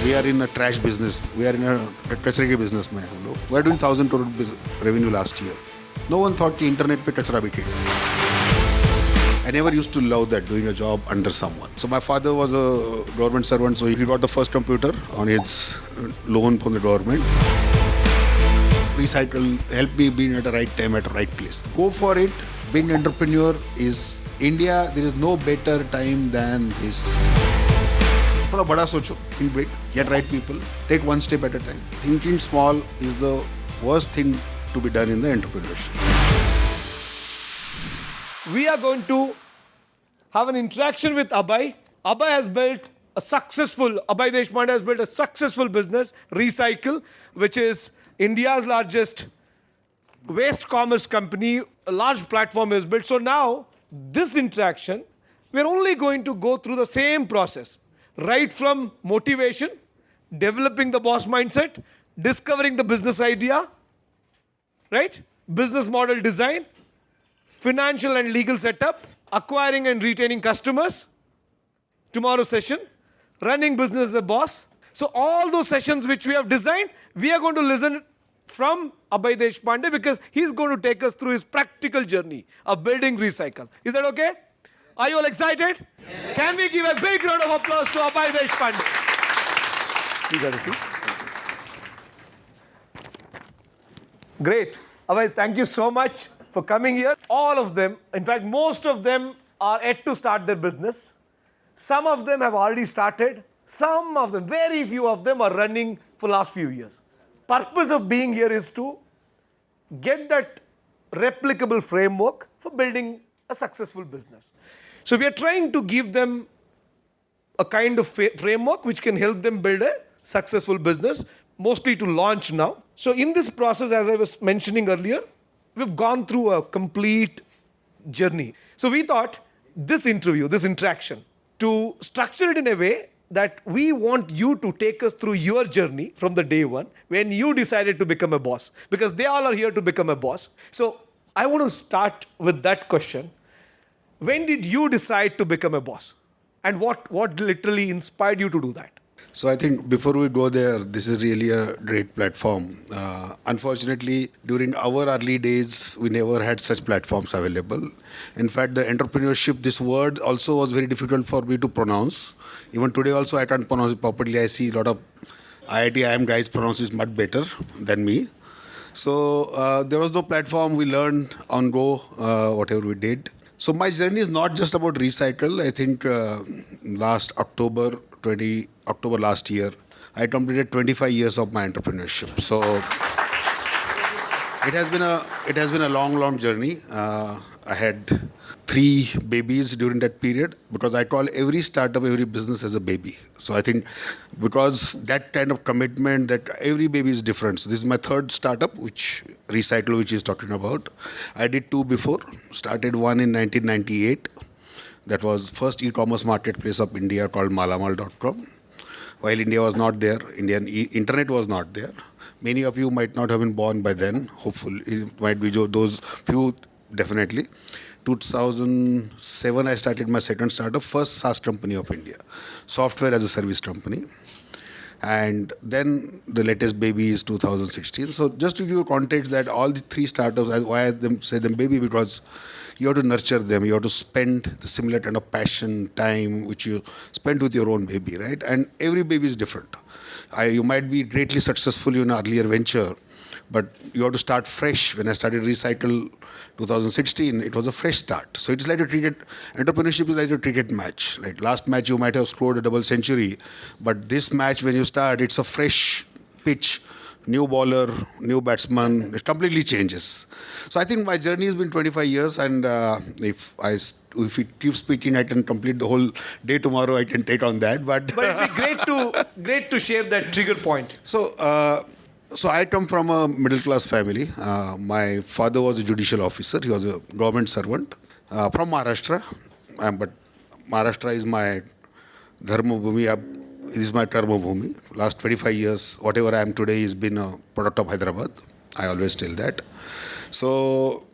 We are in a trash business. We are in a कचरे के business में हम लोग. We are doing 1,000 crore revenue last year. No one thought कि internet पे कचरा बिकेगा. I never used to love that, doing a job under someone. So my father was a government servant, so he got the first computer on his loan from the government. Recykal helped me being at the right time at the right place. Go for it. Being an entrepreneur is India. There is no better time than this. थोड़ा बड़ा सोचो, think big, get right people, take one step at a time. Thinking small is the worst thing to be done in the entrepreneurship. We are going to have an interaction with Abhay. Abhay Deshpande has built a successful business, Recykal, which is India's largest waste commerce company. A large platform is built. So now, this interaction, we're only going to go through the same process. Right from motivation, developing the boss mindset, discovering the business idea, right? Business model design, financial and legal setup, acquiring and retaining customers, tomorrow's session, running business as a boss. So all those sessions which we have designed, we are going to listen from Abhay Deshpande because he's going to take us through his practical journey of building Recykal. Is that okay? Are you all excited? Yeah. Can we give a big round of applause to Abhay Deshpande? You got to see. Great. Abhay, thank you so much for coming here. All of them, in fact, most of them are yet to start their business. Some of them have already started. Some of them, very few of them are running for the last few years. Purpose of being here is to get that replicable framework for building a successful business. So we are trying to give them a kind of framework which can help them build a successful business, mostly to launch now. So in this process, as I was mentioning earlier, we've gone through a complete journey. So we thought this interview, this interaction, to structure it in a way that we want you to take us through your journey from the day one when you decided to become a boss, because they all are here to become a boss. So I want to start with that question. When did you decide to become a boss? And what literally inspired you to do that? So I think before we go there, this is really a great platform. Unfortunately, during our early days, we never had such platforms available. In fact, the entrepreneurship, this word also was very difficult for me to pronounce. Even today also, I can't pronounce it properly. I see a lot of IIT IIM guys pronounce it much better than me. So there was no platform. We learned on go, whatever we did. So my journey is not just about Recykal. I think last October last year, I completed 25 years of my entrepreneurship. So it has been a long journey. I had 3 babies during that period because I call every startup, every business as a baby. So I think because that kind of commitment that every baby is different. So this is my 3rd startup, which Recykal, which is talking about. I did 2 before. Started one in 1998. That was first e-commerce marketplace of India called Malamal.com. While India was not there, Indian internet was not there. Many of you might not have been born by then. Hopefully, it might be those few, definitely. 2007, I started my 2nd startup, first SAAS company of India, software as a service company. And then the latest baby is 2016. So just to give you context that all the 3 startups, why I say them baby, because you have to nurture them. You have to spend the similar kind of passion, time, which you spend with your own baby, right? And every baby is different. You might be greatly successful in an earlier venture, but you have to start fresh. When I started Recykal 2016, it was a fresh start. So it's like entrepreneurship is like a cricket match. Like last match, you might have scored a double century, but this match, when you start, it's a fresh pitch. New bowler, new batsman, it completely changes. So I think my journey has been 25 years, and if it keeps speaking, I can complete the whole day tomorrow. I can take on that, but it'd be great to share that trigger point. So I come from a middle class family. My father was a judicial officer. He was a government servant from Maharashtra, but Maharashtra is my dharma bhumi. This is my karma bhumi. Last 25 years, whatever I am today has been a product of Hyderabad. I always tell that. So,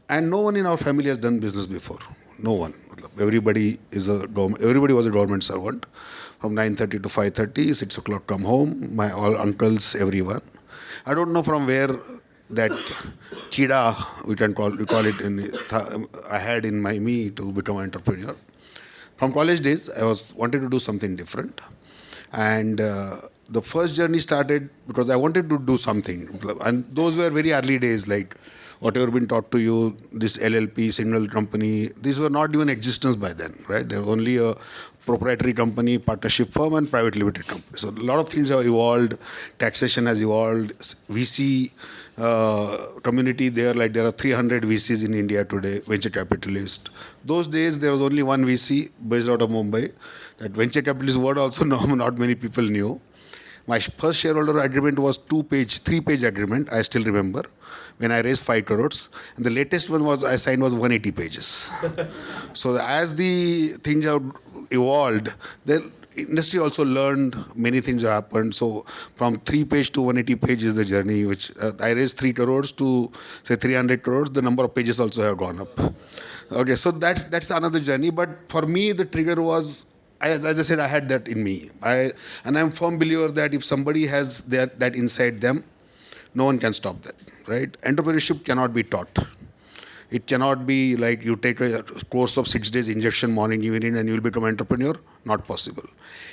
and no one in our family has done business before. No one. Everybody was a government servant. from 9:30 to 5:30, 6 o'clock come home, my all uncles, everyone. I don't know from where that kida, we call it I had in me to become an entrepreneur. From college days, I was wanted to do something different. And the first journey started because I wanted to do something. And those were very early days, like whatever been taught to you, this LLP, single company, these were not even existence by then, right? There was only a proprietary company, partnership firm, and private limited company. So a lot of things have evolved. Taxation has evolved. VC community there, like there are 300 VCs in India today, venture capitalists. Those days, there was only one VC based out of Mumbai. That venture capitalist word also not many people knew. My first shareholder agreement was 3-page agreement, I still remember, when I raised 5 crores. And the latest one I signed was 180 pages. So as the things have evolved, the industry also learned many things have happened. So from 3-page to 180 pages is the journey, which I raised 3 crores to say 300 crores. The number of pages also have gone up. Okay, so that's another journey. But for me, the trigger was, as I said, I had that in me. And I'm a firm believer that if somebody has that inside them, no one can stop that, right? Entrepreneurship cannot be taught. It cannot be like you take a course of 6 days injection morning, evening, and you will become an entrepreneur. Not possible.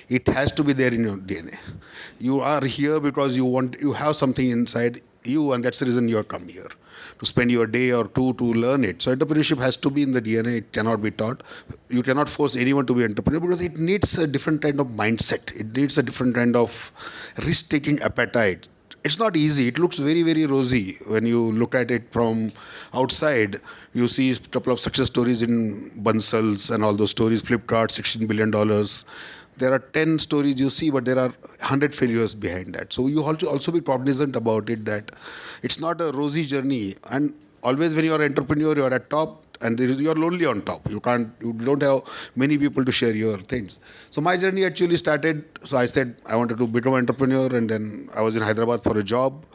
It has to be there in your DNA. You are here because you have something inside you, and that's the reason you have come here, to spend your day or two to learn it. So entrepreneurship has to be in the DNA. It cannot be taught. You cannot force anyone to be an entrepreneur because it needs a different kind of mindset. It needs a different kind of risk-taking appetite. It's not easy. It looks very, very rosy when you look at it from outside. You see a couple of success stories in Bansals and all those stories, Flipkart, $16 billion. There are 10 stories you see, but there are 100 failures behind that. So you have to also be cognizant about it, that it's not a rosy journey. And always when you're an entrepreneur, you're at top, and you're lonely on top. You don't have many people to share your things. So my journey actually started, so I said I wanted to become an entrepreneur, and then I was in Hyderabad for a job.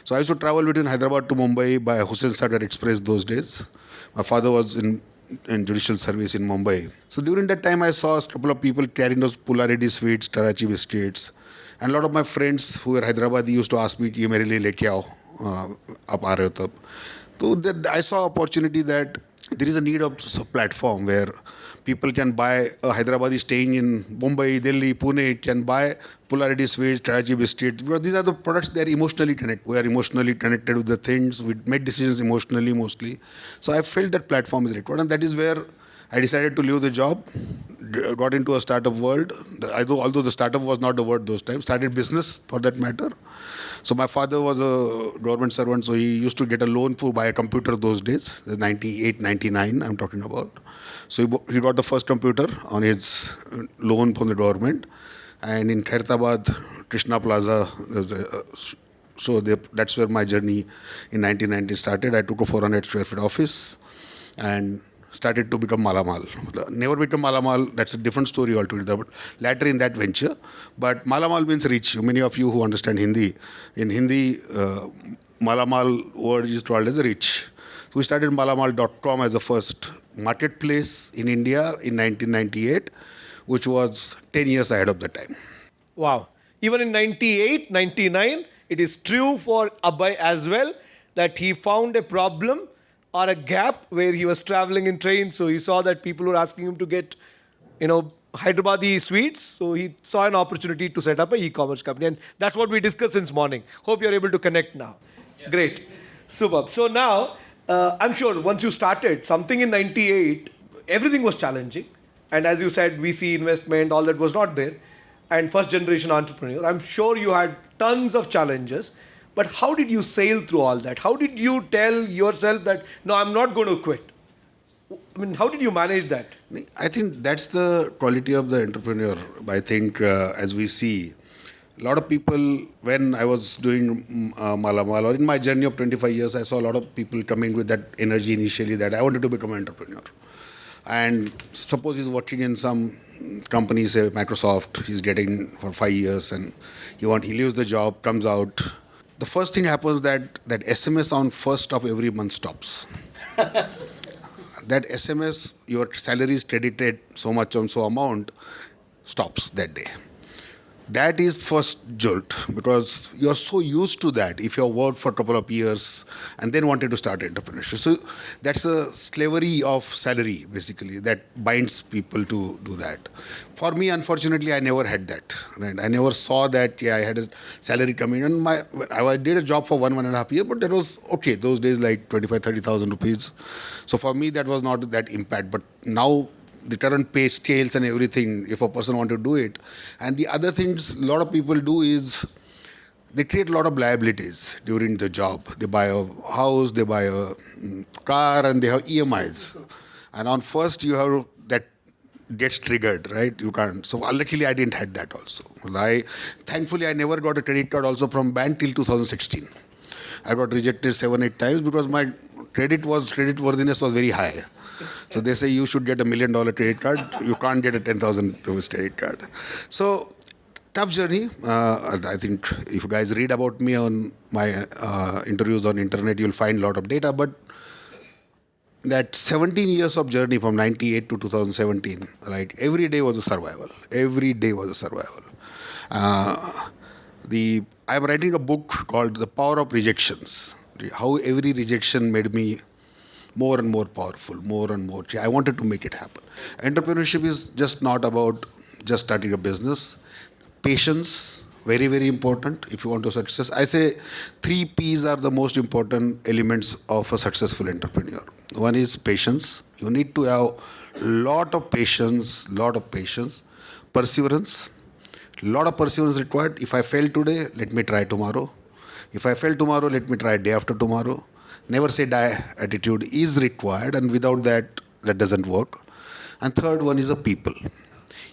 So I used to travel between Hyderabad to Mumbai by Hussain Sagar Express those days. My father was in judicial service in Mumbai. So during that time, I saw a couple of people carrying those Pularedi sweets, Karachi biscuits. And a lot of my friends who were Hyderabadi used to ask me, "Ye mere liye leke aao, aap aa rahe ho tab." So I saw opportunity that there is a need of a platform where people can buy, a Hyderabadi staying in Mumbai, Delhi, Pune, can buy Pularedi sweets, Karachi biscuits, because these are the products that are emotionally connected. We are emotionally connected with the things. We make decisions emotionally mostly. So I felt that platform is required, and that is where I decided to leave the job, got into a startup world. Although the startup was not the word those times, started business for that matter. So my father was a government servant, so he used to get a loan to buy a computer those days, 98, 99 I'm talking about. So he got the first computer on his loan from the government. And in Khairtabad, Krishna Plaza, that's where my journey in 1990 started. I took a 400 square feet office and started to become Malamal. Never become Malamal, that's a different story altogether, but later in that venture. But Malamal means rich. Many of you who understand Hindi, in Hindi, Malamal word is called as rich. So we started Malamal.com as the first marketplace in India in 1998, which was 10 years ahead of the time. Wow. Even in 98, 99, it is true for Abhay as well that he found a problem or a gap where he was traveling in train. So he saw that people were asking him to get, Hyderabadi sweets. So he saw an opportunity to set up an e-commerce company. And that's what we discussed since morning. Hope you're able to connect now. Yeah. Great. Superb. So now, I'm sure once you started something in 98, everything was challenging. And as you said, VC investment, all that was not there. And first generation entrepreneur. I'm sure you had tons of challenges. But how did you sail through all that? How did you tell yourself that, no, I'm not going to quit? I mean, how did you manage that? I think that's the quality of the entrepreneur. I think as we see, a lot of people, when I was doing Malamal, or in my journey of 25 years, I saw a lot of people coming with that energy initially that I wanted to become an entrepreneur. And suppose he's working in some company, say Microsoft, he's getting for 5 years and he leaves the job, comes out. The first thing happens that SMS on 1st of every month stops. That SMS, your salary is credited so much on so amount. stops that day. That is first jolt, because you're so used to that if you have worked for a couple of years and then wanted to start entrepreneurship. So that's a slavery of salary, basically, that binds people to do that. For me, unfortunately, I never had that. Right? I never saw that, I had a salary coming in. I did a job for 1.5 years, but that was okay. Those days, like 25,000-30,000 rupees. So for me, that was not that impact. But now, the current pay scales and everything, if a person want to do it. And the other things a lot of people do is they create a lot of liabilities during the job. They buy a house, they buy a car, and they have EMIs. And on first, you have that gets triggered, right? You can't. So luckily, I didn't had that also. Thankfully, I never got a credit card also from bank till 2016. I got rejected 7-8 times because my credit worthiness was very high. So they say you should get $1 million credit card. You can't get a 10,000 rupees credit card. So tough journey. I think if you guys read about me on my interviews on internet, you'll find a lot of data. But that 17 years of journey from 98 to 2017, like every day was a survival. Every day was a survival. I'm writing a book called The Power of Rejections. How every rejection made me more and more powerful, more and more. I wanted to make it happen. Entrepreneurship is just not about just starting a business. Patience, very, very important if you want to success. I say 3 P's are the most important elements of a successful entrepreneur. One is patience. You need to have lot of patience, perseverance. Lot of perseverance required. If I fail today, let me try tomorrow. If I fail tomorrow, let me try day after tomorrow. Never say die attitude is required, and without that, that doesn't work. And third one is a people.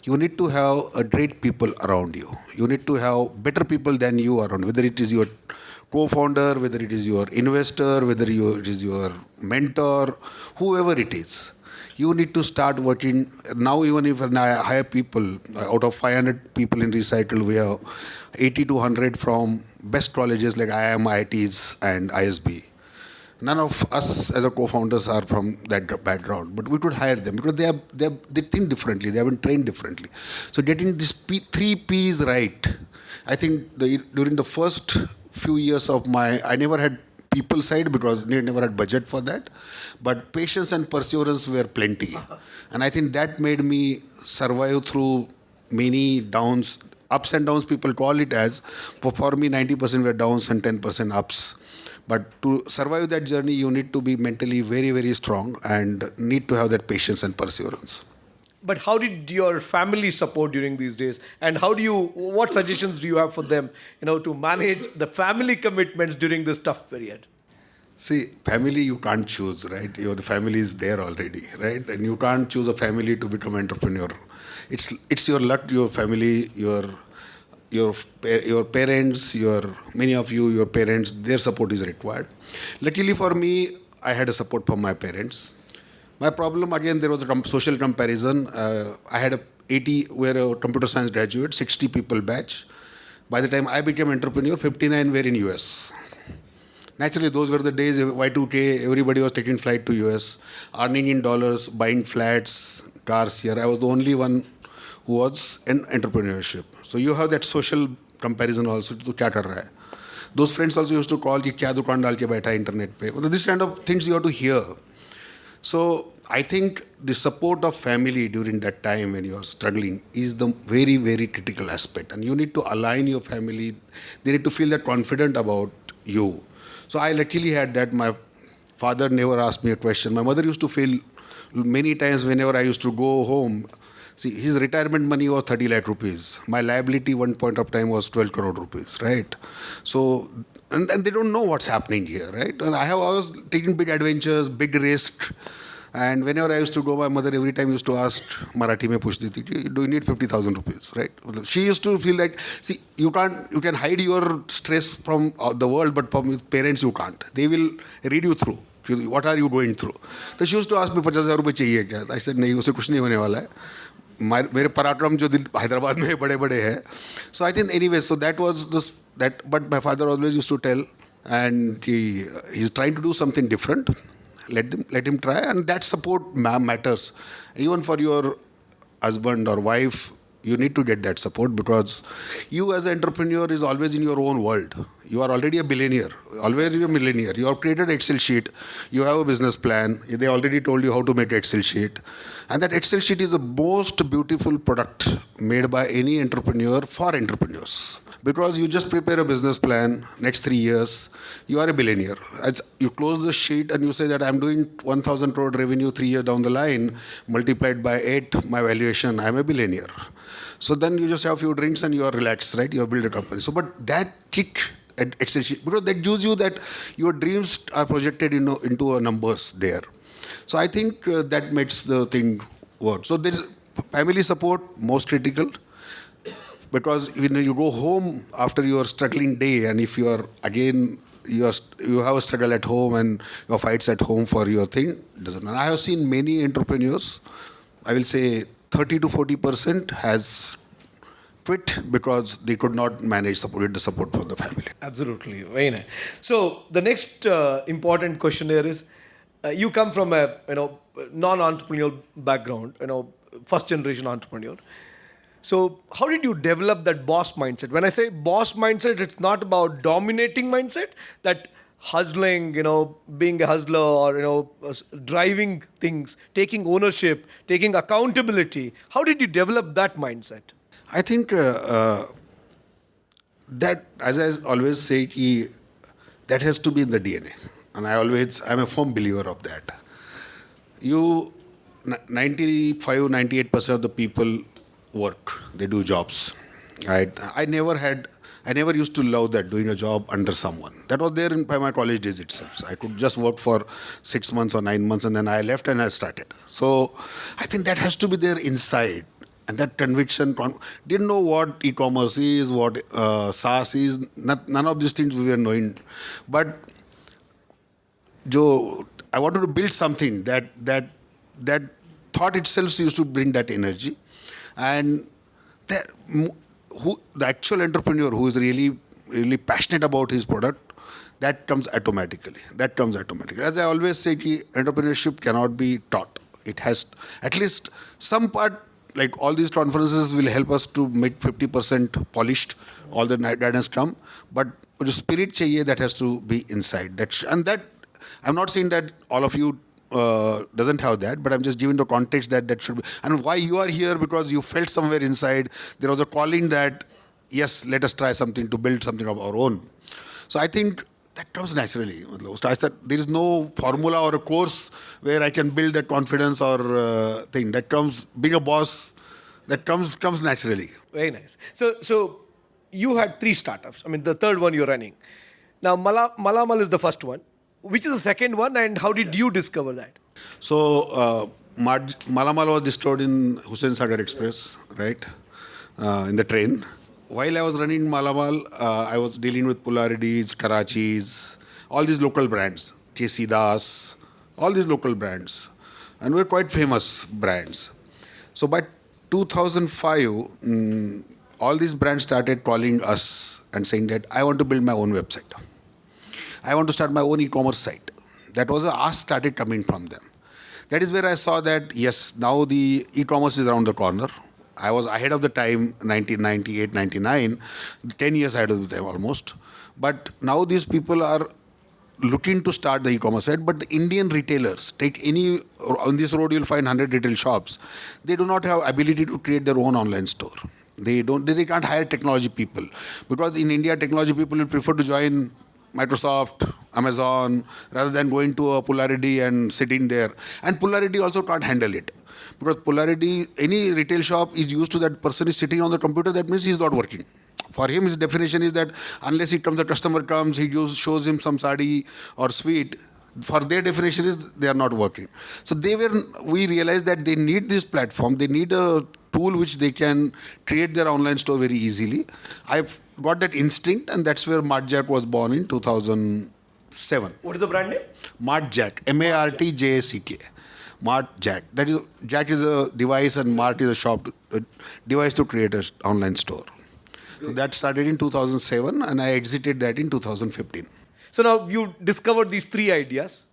You need to have a great people around you. You need to have better people than you around, whether it is your co-founder, whether it is your investor, whether it is your mentor, whoever it is. You need to start working. Now, even if I hire people, out of 500 people in Recykal, we have 80 to 100 from best colleges like IIM, IITs, and ISB. None of us as a co-founders are from that background, but we could hire them because they think differently. They have been trained differently. So getting these 3 P's right, I think during the first few years of I never had people side because we never had budget for that, but patience and perseverance were plenty. And I think that made me survive through many downs, ups and downs people call it as. For me, 90% were downs and 10% ups. But to survive that journey, you need to be mentally very, very strong and need to have that patience and perseverance. But how did your family support during these days? And what suggestions do you have for them, to manage the family commitments during this tough period? See, family you can't choose, right? The family is there already, right? And you can't choose a family to become entrepreneur. It's your luck, your family, your parents, many of you, your parents, their support is required. Luckily for me, I had a support from my parents. My problem, again, there was a social comparison. I had 80, we're a computer science graduate, 60 people batch. By the time I became entrepreneur, 59 were in US. Naturally, those were the days, Y2K, everybody was taking flight to US, earning in dollars, buying flats, cars here. I was the only one who was in entrepreneurship. So you have that social comparison also to kya kar raha hai. Those friends also used to call ki kya dukaan dal ke baitha hai internet pe. This kind of things you have to hear. So I think the support of family during that time when you are struggling is the very, very critical aspect. And you need to align your family. They need to feel that confident about you. So I luckily had that. My father never asked me a question. My mother used to feel many times whenever I used to go home. See, his retirement money was 30 lakh rupees. My liability one point of time was 12 crore rupees, right? So, and they don't know what's happening here, right? And I was taking big adventures, big risk. And whenever I used to go, my mother every time used to ask, Marathi mein puchti thi, do you need 50,000 rupees, right? She used to feel like, see, you can hide your stress from the world, but from your parents you can't. They will read you through. What are you going through? So she used to ask me, 50,000 rupees chahiye kya? I said, nahi, usse kuch nahi hone wala hai. मेरे पराक्रम जो हैदराबाद में बड़े बड़े हैं. So I think anyway, so that was but my father always used to tell, and he's trying to do something different. Let him try, and that support matters. Even for your husband or wife, You need to get that support because you as an entrepreneur is always in your own world. You are already a billionaire, already a millionaire. You have created Excel sheet. You have a business plan. They already told you how to make Excel sheet. And that Excel sheet is the most beautiful product made by any entrepreneur for entrepreneurs. Because you just prepare a business plan, next 3 years, you are a billionaire. You close the sheet and you say that I'm doing 1,000 crore revenue 3 years down the line, multiplied by 8, my valuation, I'm a billionaire. So then you just have a few drinks and you are relaxed, right? You have built a company. So, but that kick at Excel sheet, because that gives you that your dreams are projected into numbers there. So I think that makes the thing work. So there is family support, most critical. Because when you go home after your struggling day, and if you are again you have a struggle at home and your fights at home for your thing, doesn't matter. I have seen many entrepreneurs. I will say 30 to 40% has quit because they could not manage the support from the family. Absolutely, very nice. So the next important question here is, you come from a non-entrepreneurial background, first generation entrepreneur. So how did you develop that boss mindset? When I say boss mindset, it's not about dominating mindset, that hustling, being a hustler or, driving things, taking ownership, taking accountability. How did you develop that mindset? I think that, as I always say, that has to be in the DNA. And I'm a firm believer of that. 98% of the people work, they do jobs. Right? I never used to love that, doing a job under someone. That was there by my college days itself. So I could just work for 6 months or 9 months and then I left and I started. So I think that has to be there inside. And that conviction, didn't know what e-commerce is, what SAAS is, none of these things we were knowing. But I wanted to build something that thought itself used to bring that energy. And the actual entrepreneur who is really, really passionate about his product, that comes automatically. As I always say, entrepreneurship cannot be taught. It has at least some part, like all these conferences will help us to make 50% polished, all the guidance come. But the spirit chahiye, that has to be inside. I'm not saying that all of you doesn't have that, but I'm just giving the context that should be. And why you are here, because you felt somewhere inside, there was a calling that, yes, let us try something to build something of our own. So I think that comes naturally. I said there is no formula or a course where I can build that confidence or thing. That comes, being a boss, that comes naturally. Very nice. So you had 3 startups. I mean, the third one you're running. Now, Malamal is the first one. Which is the second one, and how did you discover that? So, Malamal was discovered in Hussain Sagar Express, right? In the train. While I was running Malamal, I was dealing with Polarities, Karachis, all these local brands, KC Das, all these local brands. And we're quite famous brands. So by 2005, all these brands started calling us and saying that I want to build my own website. I want to start my own e-commerce site. That was a ask started coming from them. That is where I saw that, yes, now the e-commerce is around the corner. I was ahead of the time, 1998, 99, 10 years ahead of the time almost. But now these people are looking to start the e-commerce site, but the Indian retailers, on this road you'll find 100 retail shops. They do not have ability to create their own online store. They can't hire technology people. Because in India, technology people will prefer to join Microsoft, Amazon, rather than going to a Polarity and sitting there. And Polarity also can't handle it. Because Polarity, any retail shop is used to that person is sitting on the computer, that means he's not working. For him, his definition is that unless the customer comes, he shows him some sari or sweet. For their definition is they are not working. So we realized that they need this platform. They need a tool which they can create their online store very easily. I've got that instinct, and that's where MartJack was born in 2007. What is the brand name? MartJack, MartJack. MartJack. That is, Jack is a device and Mart is a device to create an online store. So that started in 2007 and I exited that in 2015. So now you discovered these 3 ideas,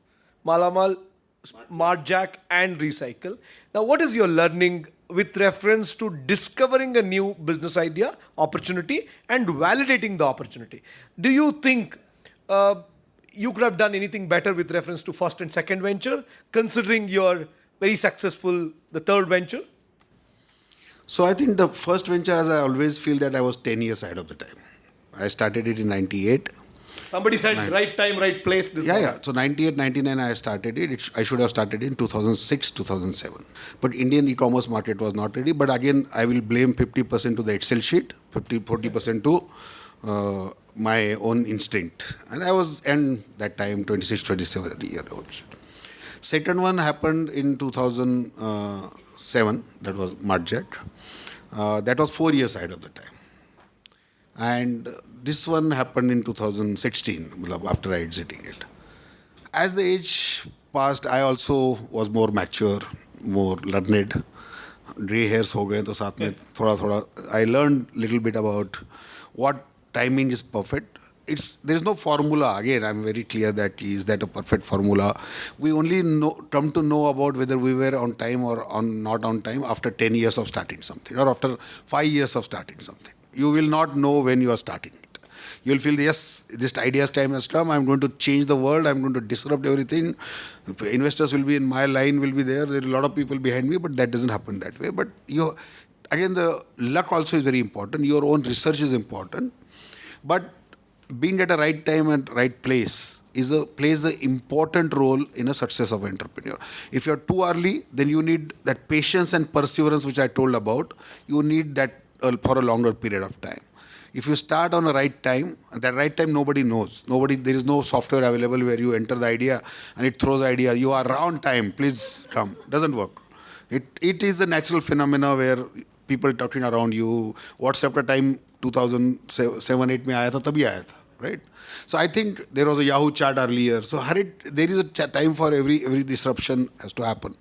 Malamal, MartJack and Recykal. Now what is your learning with reference to discovering a new business idea, opportunity, and validating the opportunity. Do you think you could have done anything better with reference to first and second venture, considering you're very successful, the third venture? So I think the first venture, as I always feel that I was 10 years ahead of the time. I started it in 98. Somebody said right time, right place. This Yeah, morning. yeah. So 98, 99, I started it. I should have started in 2006, 2007. But Indian e-commerce market was not ready. But again, I will blame 50% to the Excel sheet, 40% to my own instinct. And I was, and that time, 26, 27 year old. Second one happened in 2007. That was Marjet. That was 4 years ahead of the time. And this one happened in 2016, after I exiting it. As the age passed, I also was more mature, more learned. Gray hairs हो गए तो साथ में थोड़ा I learned little bit about what timing is perfect. There is no formula. Again, I'm very clear that is that a perfect formula. We only come to know about whether we were on time or not on time after 10 years of starting something, or after 5 years of starting something. You will not know when you are starting it. You'll feel, yes, this idea's time has come. I'm going to change the world. I'm going to disrupt everything. Investors will be in my line, will be there. There are a lot of people behind me, but that doesn't happen that way. But again, the luck also is very important. Your own research is important. But being at the right time and right place plays an important role in a success of an entrepreneur. If you're too early, then you need that patience and perseverance, which I told about. You need that for a longer period of time. If you start on the right time, at that right time nobody knows. There is no software available where you enter the idea and it throws the idea. You are around time, please come. Doesn't work. It is a natural phenomena where people talking around you. WhatsApp का time 2007-8 में आया था, तभी आया था, right? So I think there was a Yahoo chat earlier. So there is a time for every disruption has to happen.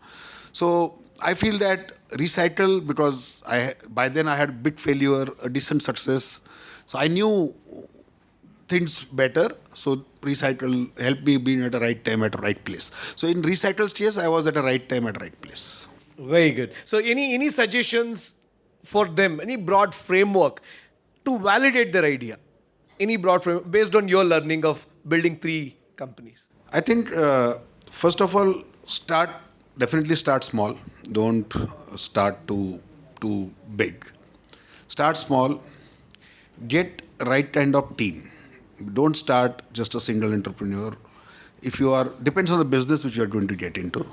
So I feel that Recykal, because by then I had big failure, a decent success. So I knew things better. So Recykal helped me being at the right time at the right place. So in Recykal case, I was at the right time at the right place. Very good. So any suggestions for them? Any broad framework to validate their idea? Any broad framework based on your learning of building 3 companies? I think first of all, definitely start small. Don't start too big. Start small. Get right kind of team. Don't start just a single entrepreneur. Depends on the business which you are going to get into.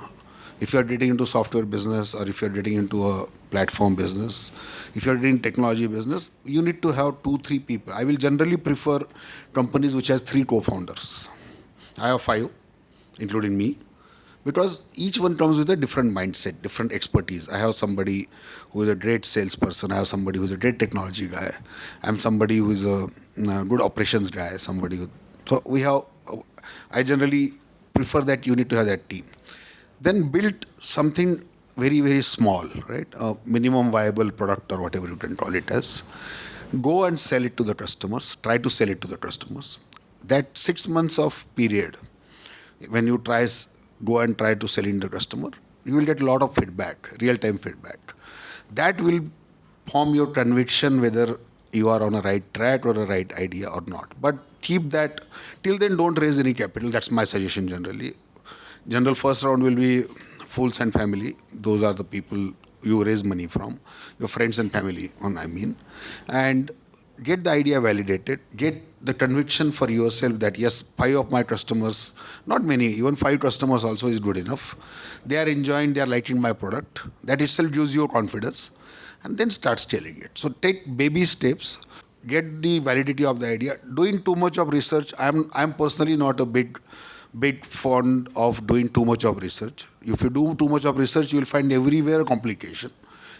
If you are getting into software business, or if you are getting into a platform business, if you are doing technology business, you need to have 2-3 people. I will generally prefer companies which has 3 co-founders. I have 5, including me, because each one comes with a different mindset, different expertise. I have somebody who is a great salesperson. I have somebody who is a great technology guy. I'm somebody who is a good operations guy. I generally prefer that you need to have that team. Then build something very, very small, right? A minimum viable product or whatever you can call it as. Go and sell it to the customers. Try to sell it to the customers. That 6 months of period, when you go and try to sell in the customer, you will get a lot of feedback, real-time feedback. That will form your conviction whether you are on a right track or a right idea or not. But keep that, till then don't raise any capital. That's my suggestion generally. General first round will be fools and family. Those are the people you raise money from, your friends and family and get the idea validated, get the conviction for yourself that yes, 5 of my customers, not many, even 5 customers also is good enough. They are enjoying, they are liking my product. That itself gives you confidence, and then start scaling it. So take baby steps, get the validity of the idea. Doing too much of research, I'm personally not a big fond of doing too much of research. If you do too much of research, you will find everywhere a complication.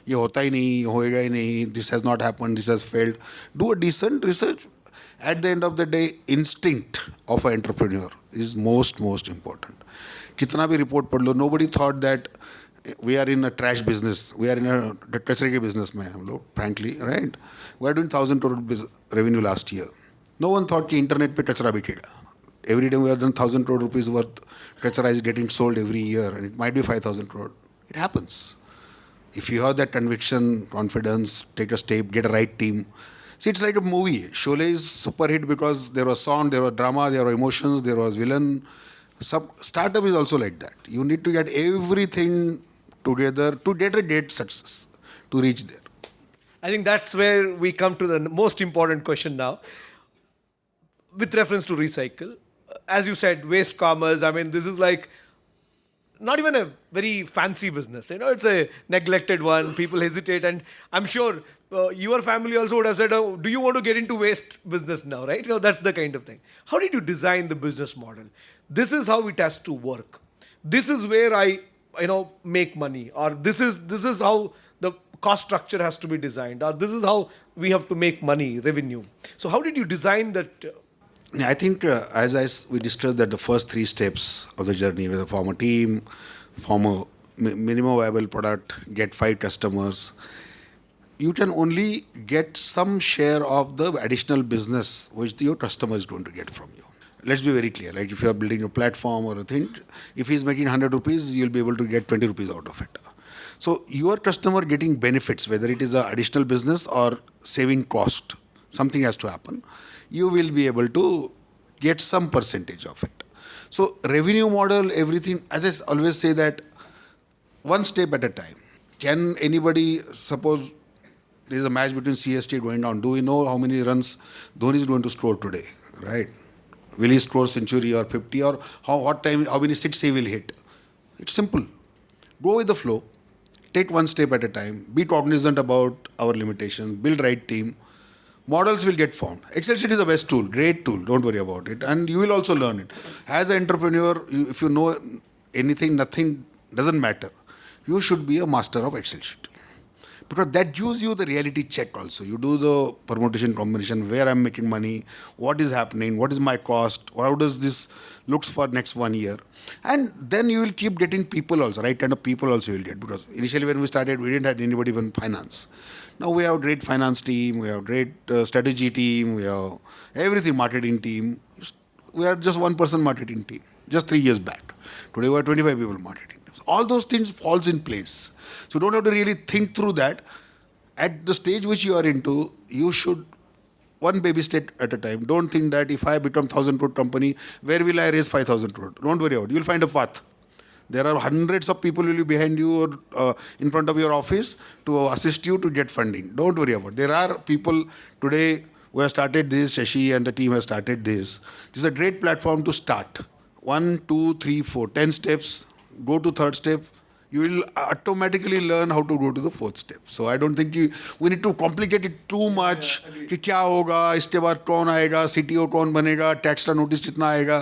ये होता ही नहीं, होएगा ही नहीं, this has not happened, this has failed. Do a decent research. At the end of the day, instinct of an entrepreneur is most important. कितना भी report पढ़ लो, nobody thought that we are in a trash business. We are in a कचरे के business में हम लोग, frankly, right? We are doing 1,000 crore revenue last year. No one thought कि internet पे कचरा बिकेगा. Every day we have done 1,000 crore rupees worth kachara is getting sold every year, and it might be 5,000 crore. It happens. If you have that conviction, confidence, take a step, get a right team. See, it's like a movie. Sholay is super hit because there was sound, there was drama, there were emotions, there was villain. Startup is also like that. You need to get everything together to get a great success, to reach there. I think that's where we come to the most important question now. With reference to Recykal, as you said, waste commerce, I mean, this is like not even a very fancy business. It's a neglected one. People hesitate. And I'm sure your family also would have said, oh, do you want to get into waste business now, right? That's the kind of thing. How did you design the business model? This is how it has to work. This is where I make money. Or this is how the cost structure has to be designed. Or this is how we have to make money, revenue. So how did you design that? I think we discussed that the first 3 steps of the journey with a form a team, form a minimum viable product, get 5 customers. You can only get some share of the additional business which your customer is going to get from you. Let's be very clear. Like if you are building a platform or a thing, if he's making 100 rupees, you'll be able to get 20 rupees out of it. So your customer getting benefits, whether it is an additional business or saving cost, something has to happen. You will be able to get some percentage of it. So revenue model, everything, as I always say that one step at a time. Can anybody, suppose there is a match between CST going on, do we know how many runs Dhoni is going to score today, right? Will he score century or 50 or how many 6 he will hit? It's simple. Go with the flow. Take one step at a time. Be cognizant about our limitations. Build right team. Models will get formed. Excel sheet is the best tool, great tool, don't worry about it. And you will also learn it. As an entrepreneur, if you know anything, nothing, doesn't matter. You should be a master of Excel sheet. Because that gives you the reality check also. You do the permutation combination, where I'm making money, what is happening, what is my cost, how does this looks for next 1 year. And then you will keep getting people also, right kind of people also you will get. Because initially when we started, we didn't have anybody even finance. Now we have a great finance team, we have great strategy team, we have everything, marketing team. We are just 1% marketing team, just 3 years back. Today we are 25 people marketing team. So all those things falls in place. So you don't have to really think through that. At the stage which you are into, you should one baby step at a time. Don't think that if I become 1,000 crore company, where will I raise 5,000 crore? Don't worry about it. You will find a path. There are hundreds of people will be behind you or in front of your office to assist you to get funding. Don't worry about it. There are people today who have started this. Shashi and the team have started this. This is a great platform to start. 1, 2, 3, 4, 10 steps. Go to 3rd step. You will automatically learn how to go to the 4th step. So I don't think we need to complicate it too much. कि क्या होगा, इसके बाद कौन आएगा, CTO कौन बनेगा, tax का नोटिस कितना आएगा,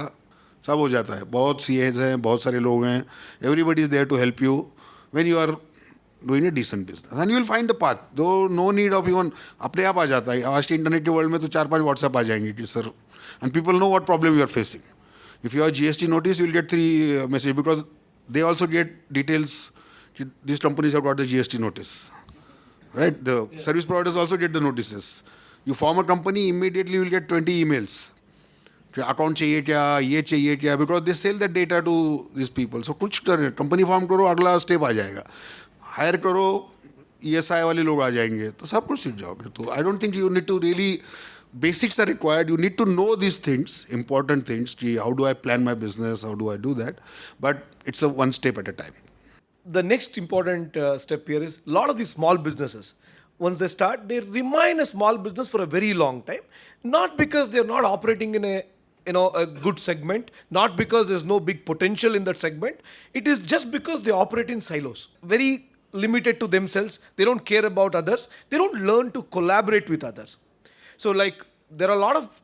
सब हो जाता है. बहुत CAs हैं, बहुत सारे लोग हैं. Everybody is there to help you when you are doing a decent business. And you will find the path. Though no need of even अपने आप आ जाता है. आज के इंटरनेट के वर्ल्ड में तो 4-5 WhatsApp आ जाएंगे कि sir, and people know what problem you are facing. If you have GST notice, you will get 3 messages because they also get details. These companies have got the GST notice, right? The service providers also get the notices. You form a company, immediately you will get 20 emails. Account चाहिए क्या, ये चाहिए क्या, because they sell that data to these people. So कुछ करो, company form करो, अगला step आ जाएगा. Hire करो, ESI वाले लोग आ जाएंगे, तो सब कुछ सीख जाओगे. तो I don't think you need to really. Basics are required. You need to know these things, important things. How do I plan my business? How do I do that? But it's a one step at a time. The next important step here is a lot of these small businesses, once they start, they remain a small business for a very long time. Not because they're not operating in a good segment, not because there's no big potential in that segment. It is just because they operate in silos, very limited to themselves. They don't care about others. They don't learn to collaborate with others. So like there are a lot of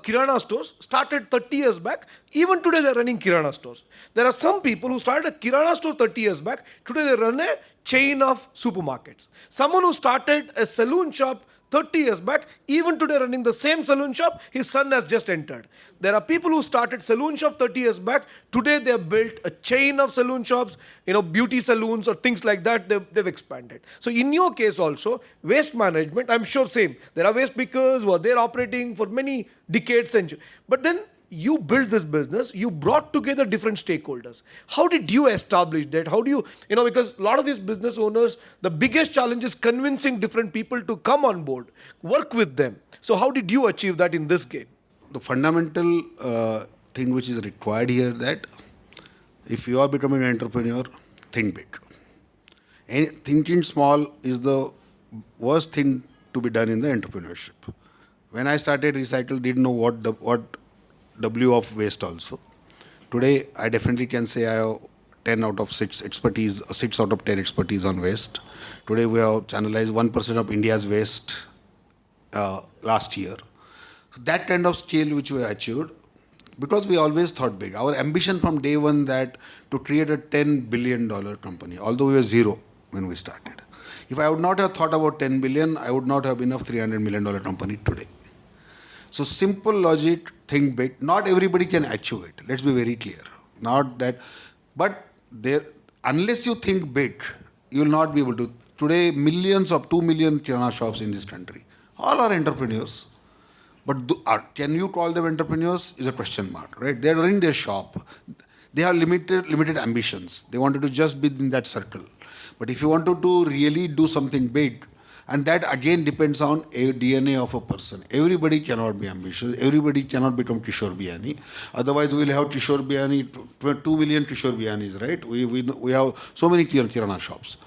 Kirana stores started 30 years back. Even today they're running Kirana stores. There are some people who started a Kirana store 30 years back. Today they run a chain of supermarkets. Someone who started a saloon shop 30 years back, even today running the same saloon shop, his son has just entered. There are people who started saloon shop 30 years back. Today they have built a chain of saloon shops, beauty saloons or things like that. They've expanded. So in your case also, waste management, I'm sure same. There are waste pickers who are there operating for many decades, centuries. But then you built this business, you brought together different stakeholders. How did you establish that? How do you, because a lot of these business owners, the biggest challenge is convincing different people to come on board, work with them. So how did you achieve that in this game? The fundamental thing which is required here, that if you are becoming an entrepreneur, think big. Thinking small is the worst thing to be done in the entrepreneurship. When I started Recykal, didn't know what W of waste also. Today, I definitely can say I have 10 out of 6 expertise, 6 out of 10 expertise on waste. Today, we have channelized 1% of India's waste last year. So that kind of scale which we achieved, because we always thought big. Our ambition from day one that to create a $10 billion company, although we were zero when we started. If I would not have thought about 10 billion, I would not have been a $300 million company today. So simple logic, think big. Not everybody can achieve it. Let's be very clear. Not that, but unless you think big, you will not be able to. Today, millions of 2 million kirana shops in this country. All are entrepreneurs. But can you call them entrepreneurs is a question mark, right? They are running their shop. They have limited ambitions. They wanted to just be in that circle. But if you wanted to really do something big, and that again depends on a DNA of a person. Everybody cannot be ambitious. Everybody cannot become Kishore Biyani. Otherwise, we will have Kishore Biyani, 2 million Kishore Biyanis, right? We have so many kirana shops.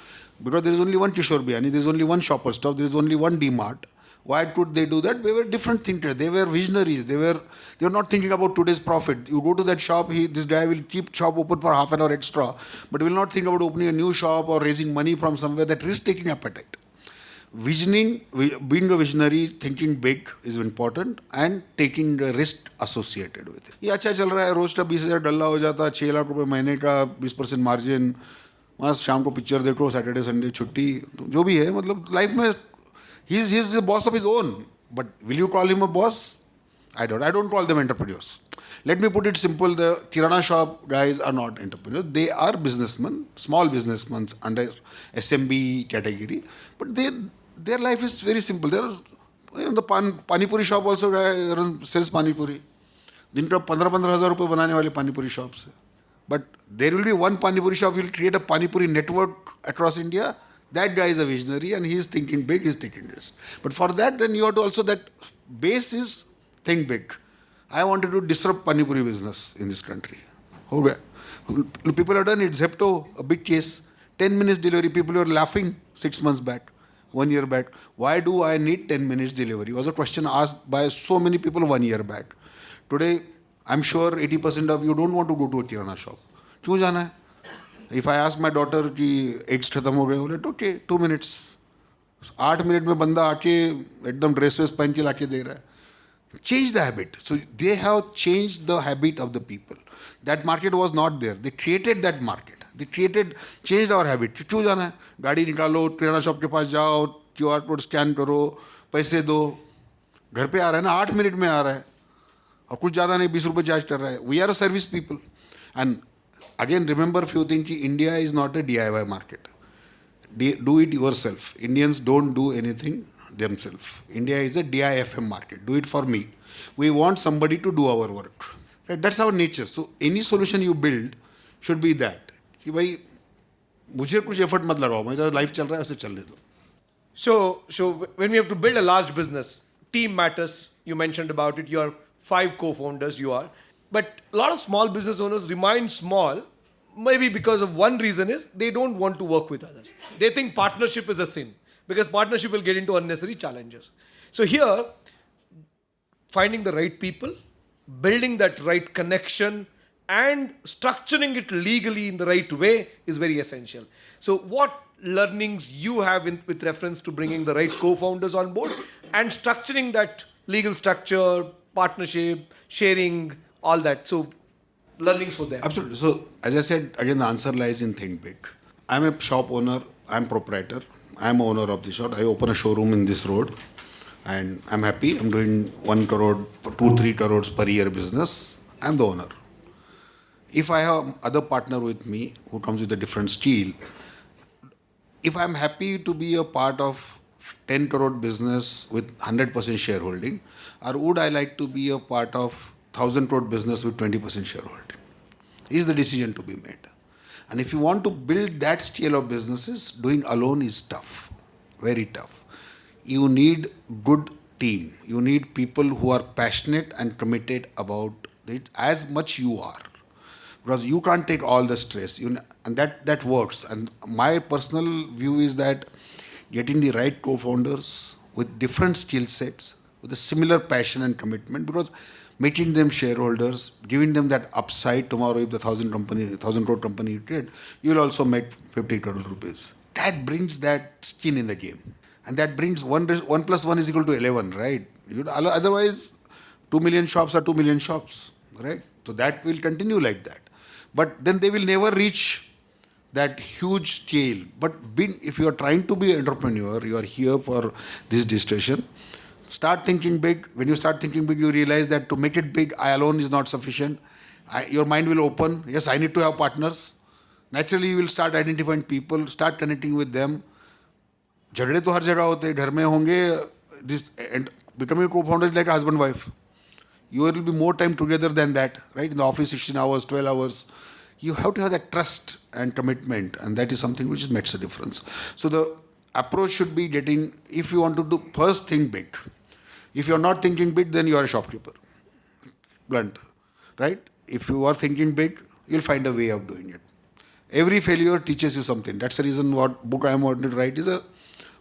Because there is only one Kishore Biyani, there is only one Shopper Stop, there is only one D-Mart. Why could they do that? They were different thinkers. They were visionaries. They were not thinking about today's profit. You go to that shop, this guy will keep shop open for half an hour extra, but will not think about opening a new shop or raising money from somewhere. That risk-taking appetite. Visioning, being a visionary, thinking big is important, and taking the risk associated with it. ये अच्छा चल रहा है, रोज का 20,000 डल्ला हो जाता, 6 लाख रुपए महीने का 20% मार्जिन, वहाँ शाम को पिक्चर देखो, सैटरडे संडे छुट्टी, जो भी है, मतलब लाइफ में he's the boss of his own. But will you call him a boss? I don't call them entrepreneurs. Let me put it simple, the kirana shop guys are not entrepreneurs. They are businessmen, small businessmen under SMB category. But their life is very simple. The Pani Puri shop also sells Pani Puri. दिन का 15,000 रुपए बनाने वाले Pani Puri shops. But there will be one Pani Puri shop, he will create a Pani Puri network across India. That guy is a visionary and he is thinking big, he is taking risk. But for that, then you have to also, that base is think big. I wanted to disrupt Pani Puri business in this country. People have done it. Zepto, a big case. 10 minutes delivery. People were laughing 6 months back, 1 year back. Why do I need 10 minutes delivery? Was a question asked by so many people 1 year back. Today, I'm sure 80% of you don't want to go to a kirana shop. क्यों जाना है? If I ask my daughter कि eggs खत्म हो गए, बोले okay, 2 minutes. 8 minute में बंदा आके एकदम ड्रेस वेस पहन के लाके दे रहा है. Change the habit. So they have changed the habit of the people. That market was not there. They created that market. Changed our habit. क्यों जाना है? गाड़ी निकालो, किराना शॉप के पास जाओ, QR कोड स्कैन करो, पैसे दो, घर पे आ रहा है ना, 8 मिनट में आ रहा है, और कुछ ज़्यादा नहीं, 20 रुपये चार्ज कर रहा है. We are a service people. And again, remember few things, India is not a DIY market. Do it yourself. Indians don't do anything themselves. India is a DIFM market. Do it for me. We want somebody to do our work. Right? That's our nature. So any solution you build should be that. कि भाई मुझे कुछ effort मत लगाओ, मेरा life चल रहा है, ऐसे चलने दो. So when we have to build a large business, team matters. You mentioned about it. You are 5 co-founders. You are, but a lot of small business owners remain small. Maybe because of one reason is they don't want to work with others. They think partnership is a sin because partnership will get into unnecessary challenges. So here, finding the right people, building that right connection, and structuring it legally in the right way is very essential. So what learnings you have with reference to bringing the right co-founders on board and structuring that legal structure, partnership, sharing, all that. So learnings for them. Absolutely. So as I said, again, the answer lies in think big. I'm a shop owner. I'm proprietor. I'm owner of the shop. I open a showroom in this road. And I'm happy. I'm doing 1 crore, 2-3 crores per year business. I'm the owner. If I have other partner with me who comes with a different skill, if I'm happy to be a part of 10 crore business with 100% shareholding, or would I like to be a part of 1,000 crore business with 20% shareholding. Is the decision to be made. And if you want to build that scale of businesses, doing alone is tough, very tough. You need good team. You need people who are passionate and committed about it as much you are. Because you can't take all the stress. And that works. And my personal view is that getting the right co-founders with different skill sets, with a similar passion and commitment, because making them shareholders, giving them that upside tomorrow, if the 1,000 crore company you did, you'll also make 50 crore rupees. That brings that skin in the game. And that brings 1 plus 1 is equal to 11, right? Otherwise, 2 million shops are 2 million shops, right? So that will continue like that. But then they will never reach that huge scale. But if you are trying to be an entrepreneur, you are here for this discussion, start thinking big. When you start thinking big, you realize that to make it big, I alone is not sufficient. Your mind will open. Yes, I need to have partners. Naturally, you will start identifying people, start connecting with them. झगड़े तो हर जगह होते हैं, घर में होंगे. This becoming a co-founder is like a husband-wife. You will be more time together than that, right? In the office, 16 hours, 12 hours. You have to have that trust and commitment, and that is something which makes a difference. So the approach should be getting, if you want to do, first think big. If you are not thinking big, then you are a shopkeeper. Blunt, right? If you are thinking big, you'll find a way of doing it. Every failure teaches you something. That's the reason what book I am wanting to write is a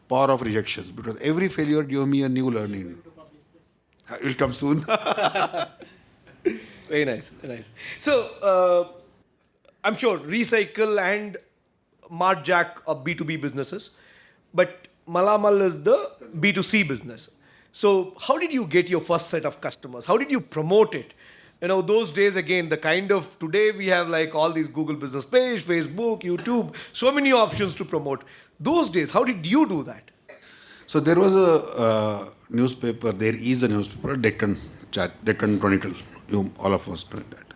power of rejections, because every failure gives me a new learning. It will come soon. Very nice, very nice. So, I'm sure Recykal and Martjack are B2B businesses, but Malamal is the B2C business. So, how did you get your first set of customers? How did you promote it? You know, those days, again, the kind of, today we have like all these Google business page, Facebook, YouTube, so many options to promote. Those days, how did you do that? So there was a newspaper, there is a newspaper, Deccan Chronicle. All of us know that.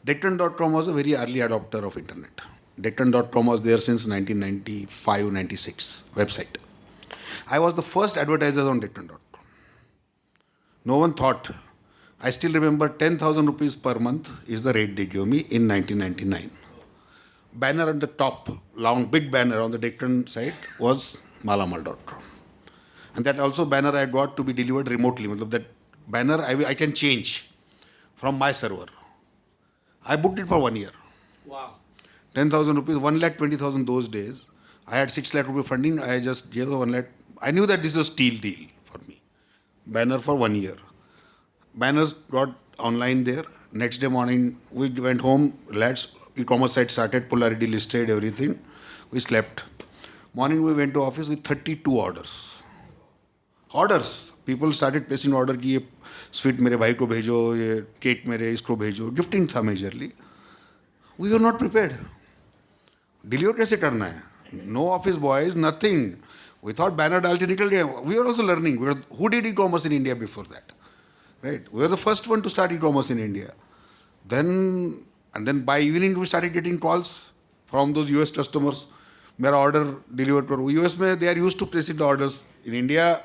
Deccan.com was a very early adopter of internet. Deccan.com was there since 1995-96 website. I was the first advertiser on Deccan.com. No one thought. I still remember 10,000 rupees per month is the rate they gave me in 1999. Banner on the top, long, big banner on the Deccan site was malamal.com. And that also banner I got to be delivered remotely. That banner I can change from my server. I booked it for 1 year. Wow. 10,000 rupees, 1,20,000 those days. I had 6 lakh rupee funding. I just gave 1 lakh. I knew that this was a steal deal for me. Banner for 1 year. Banners got online there. Next day morning, we went home, relaxed. E-commerce site started, Polarity listed, everything. We slept. Morning we went to office with 32 orders. Orders. People started placing order कि ये sweet मेरे भाई को भेजो, ये cake मेरे इसको भेजो. Gifting था majorly. We were not prepared. Deliver कैसे करना है? No office boys, nothing. We thought banner डाल के निकल गए. We were also learning. Who did e-commerce in India before that? Right? We were the first one to start e-commerce in India. Then by evening we started getting calls from those US customers. मेरा order delivered करो. US में they are used to placing the orders. In India,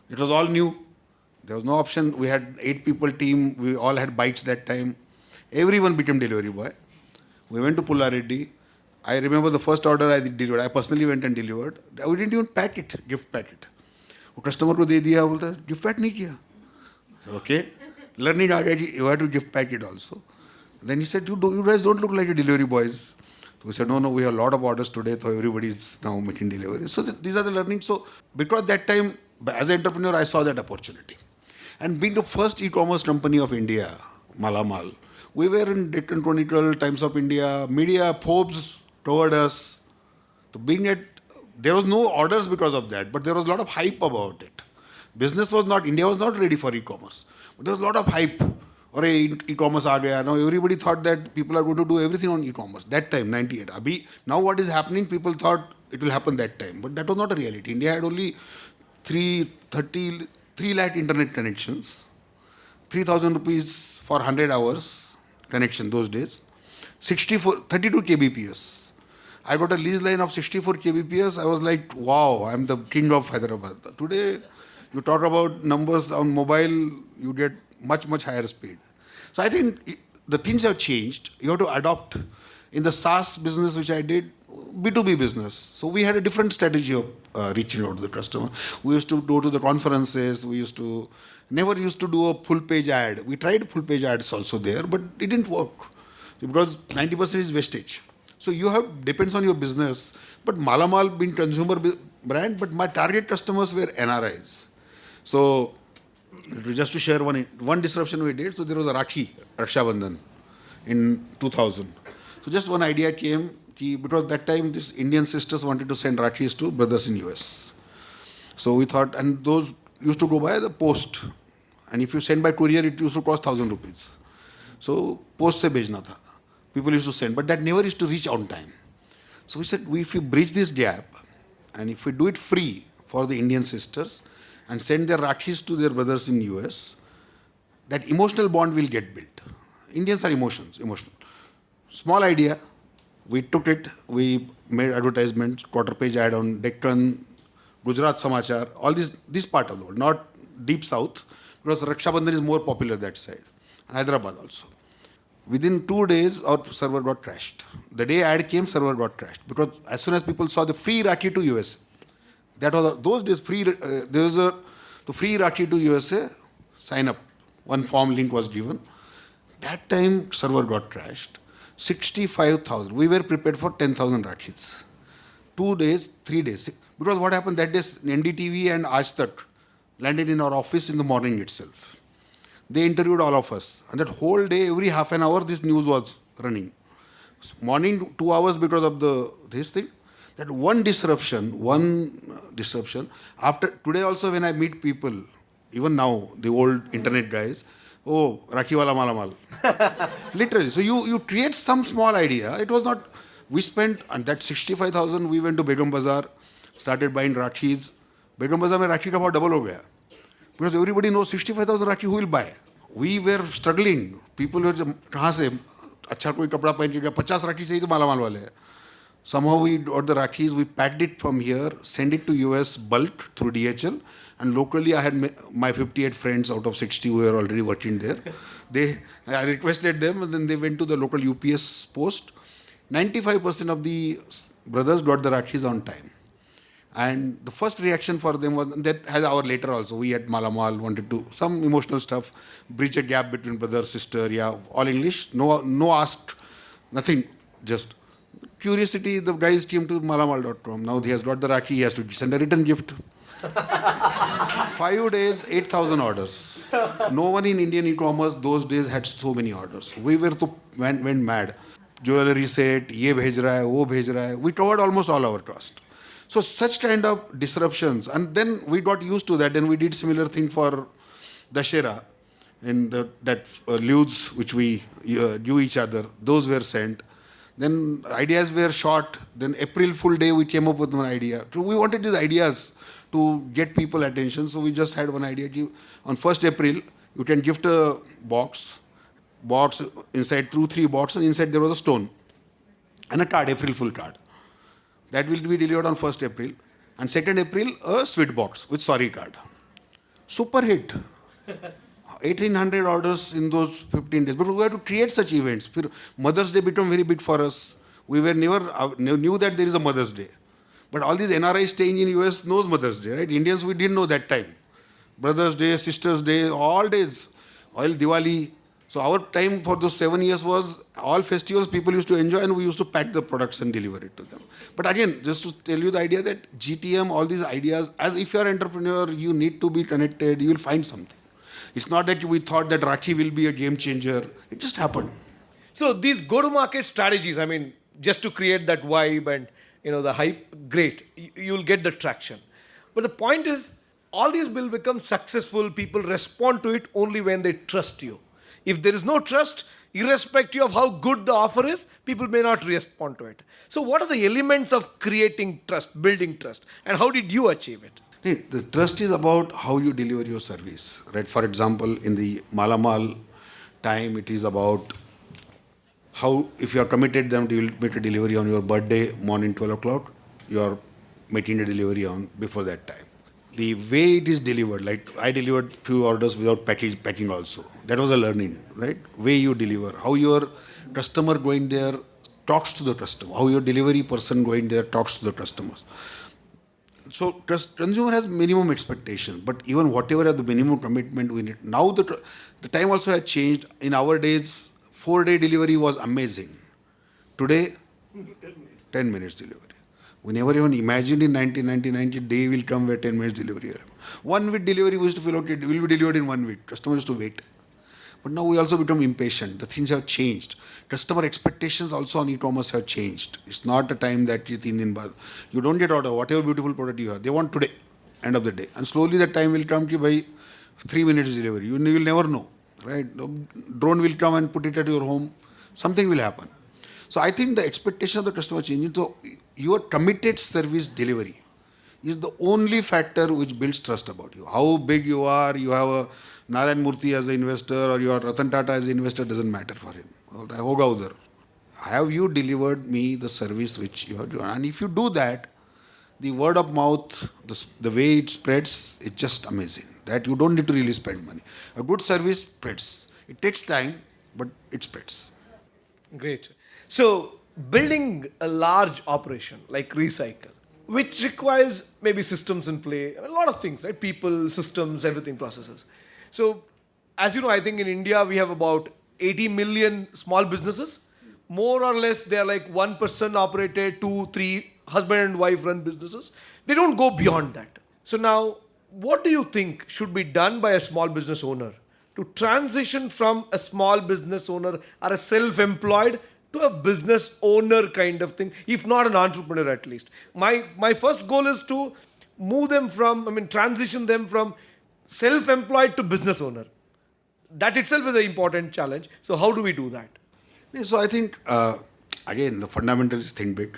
it was all new. There was no option. We had 8 people team. We all had bikes that time. Everyone became delivery boy. We went to Polarity. I remember the first order I delivered. I personally went and delivered. We didn't even pack it, gift pack it. वो customer को दे दिया, बोलता gift pack नहीं किया. Okay, learning you have to gift pack it also. Then he said, you guys don't look like a delivery boys. So we said, no, we have a lot of orders today, so everybody is now making delivery. So these are the learnings. So because that time, as an entrepreneur, I saw that opportunity. And being the first e-commerce company of India, Malamal, we were in Deccan Chronicle, Times of India, media, Forbes covered us. So there was no orders because of that, but there was a lot of hype about it. India was not ready for e-commerce. But there was a lot of hype. Or e-commerce aa gaya. Now everybody thought that people are going to do everything on e-commerce. That time, 98. Now what is happening, people thought it will happen that time. But that was not a reality. India had only 3 lakh internet connections. 3,000 rupees for 100 hours connection those days. 32 kbps. I got a lease line of 64 kbps. I was like, wow, I'm the king of Hyderabad. Today, you talk about numbers on mobile, you get much, much higher speed. So I think the things have changed. You have to adopt. In the SaaS business, which I did, B2B business. So we had a different strategy of reaching out to the customer. We used to go to the conferences. We never used to do a full page ad. We tried full page ads also there, but it didn't work because 90% is wastage. So depends on your business. But Malamal being consumer brand, but my target customers were NRIs. So just to share one disruption we did. So there was a Rakhi, Raksha Bandhan in 2000. So just one idea came, because that time these Indian sisters wanted to send Rakhis to brothers in US. So we thought, and those used to go by the post. And if you send by courier, it used to cost 1,000 rupees. So post se bhejna tha. People used to send, but that never used to reach on time. So we said, if we bridge this gap, and if we do it free for the Indian sisters, and send their Rakhis to their brothers in US, that emotional bond will get built. Indians are emotional. Small idea, we took it, we made advertisements, quarter page ad on Deccan, Gujarat Samachar, all this part of the world, not deep south, because Raksha Bandhan is more popular that side, and Hyderabad also. Within 2 days, our server got crashed. The day ad came, server got crashed, because as soon as people saw the free Rakhi to USA, that was those days free. There was the free Rakhi to USA sign up. One form link was given. That time server got crashed. 65,000. We were prepared for 10,000 Rakhis. 2 days, 3 days. Because what happened that day, NDTV and Aaj Tak landed in our office in the morning itself. They interviewed all of us. And that whole day, every half an hour, this news was running. Morning, 2 hours because of this thing. That one disruption, after today also when I meet people, even now, the old internet guys, oh, Rakhi wala malamal. Literally. So you create some small idea. It was not, we spent, and that 65,000, we went to Begum Bazaar, started buying Rakhis. Begum Bazaar mein Rakhi ka bhav double ho gaya. Because everybody knows 65,000 Rakhi, who will buy? We were struggling. People were, kahan se, अच्छा कोई कपड़ा पहन के गया 50 राखी चाहिए तो मालामाल वाले हैं. Somehow we got the Rakhis, we packed it from here, send it to US bulk through DHL, and locally I had my 58 friends out of 60 who were already working there. I requested them, and then they went to the local UPS post. 95% of the brothers got the Rakhis on time. And the first reaction for them was, that has our later also, we at Malamal wanted to, some emotional stuff, bridge a gap between brother, sister, yeah, all English, no asked, nothing, just curiosity. The guys came to malamal.com. Now he has got the Rakhi, he has to send a return gift. 5 days, 8,000 orders. No one in Indian e-commerce those days had so many orders. We went mad. Jewelry set, ye bhej raha hai, wo bhej raha hai. We covered almost all our cost. So such kind of disruptions, and then we got used to that. Then we did similar thing for Dashera, and that ludes which we knew each other, those were sent. Then ideas were short. Then April Fool Day we came up with one idea. So we wanted these ideas to get people attention. So we just had one idea. On 1st April, you can gift a box inside 2-3 boxes, and inside there was a stone and a card, April Fool card. That will be delivered on 1st April. And 2nd April, a sweet box with sorry card. Super hit. 1,800 orders in those 15 days. But we had to create such events. Mother's Day became very big for us. We were never knew that there is a Mother's Day. But all these NRIs staying in US knows Mother's Day, right? Indians, we didn't know that time. Brothers' Day, Sisters' Day, all days. All Diwali. So our time for those 7 years was all festivals people used to enjoy, and we used to pack the products and deliver it to them. But again, just to tell you the idea that GTM, all these ideas, as if you're an entrepreneur, you need to be connected, you will find something. It's not that we thought that Rakhi will be a game changer. It just happened. So these go-to-market strategies, I mean, just to create that vibe and the hype, great. You'll get the traction. But the point is, all these will become successful. People respond to it only when they trust you. If there is no trust, irrespective of how good the offer is, people may not respond to it. So what are the elements of creating trust, building trust, and how did you achieve it? The trust is about how you deliver your service, right? For example, in the Malamal time, it is about how, if you are committed, then you will make a delivery on your birthday, morning 12 o'clock, you are making a delivery on before that time. the way it is delivered, like I delivered few orders without packing also. That was a learning, right? Way you deliver, how your customer going there talks to the customer, how your delivery person going there talks to the customers. So consumer has minimum expectations, but even whatever are the minimum commitment we need. Now the time also has changed. In our days, 4-day delivery was amazing. Today, 10 minutes delivery. We never even imagined in 1990 day will come where 10 minutes delivery. 1 week delivery we used to feel okay, it will be delivered in 1 week. Customers used to wait. But now we also become impatient. The things have changed. Customer expectations also on e-commerce have changed. It's not a time that you think in you don't get order, whatever beautiful product you have. They want today, end of the day. And slowly that time will come by 3 minutes delivery. You will never know, right? Drone will come and put it at your home. Something will happen. So I think the expectation of the customer changing. So your committed service delivery is the only factor which builds trust about you. How big you are, you have a Narayan Murthy as an investor or you are Ratan Tata as an investor, doesn't matter for him. Hoga udhar. Have you delivered me the service which you have done? And if you do that, the word of mouth, the way it spreads, it's just amazing. That you don't need to really spend money. A good service spreads. It takes time, but it spreads. Great. So, building a large operation like Recykal, which requires maybe systems in play, a lot of things, right? People, systems, everything, processes. So, as you know, I think in India we have about 80 million small businesses. More or less, they are like 1% operated, 2, 3 husband and wife run businesses. They don't go beyond that. So now, what do you think should be done by a small business owner to transition from a small business owner or a self-employed to a business owner kind of thing, if not an entrepreneur at least? My first goal is to move them from, transition them from self-employed to business owner. That itself is an important challenge. So how do we do that? So I think, again, the fundamental is think big.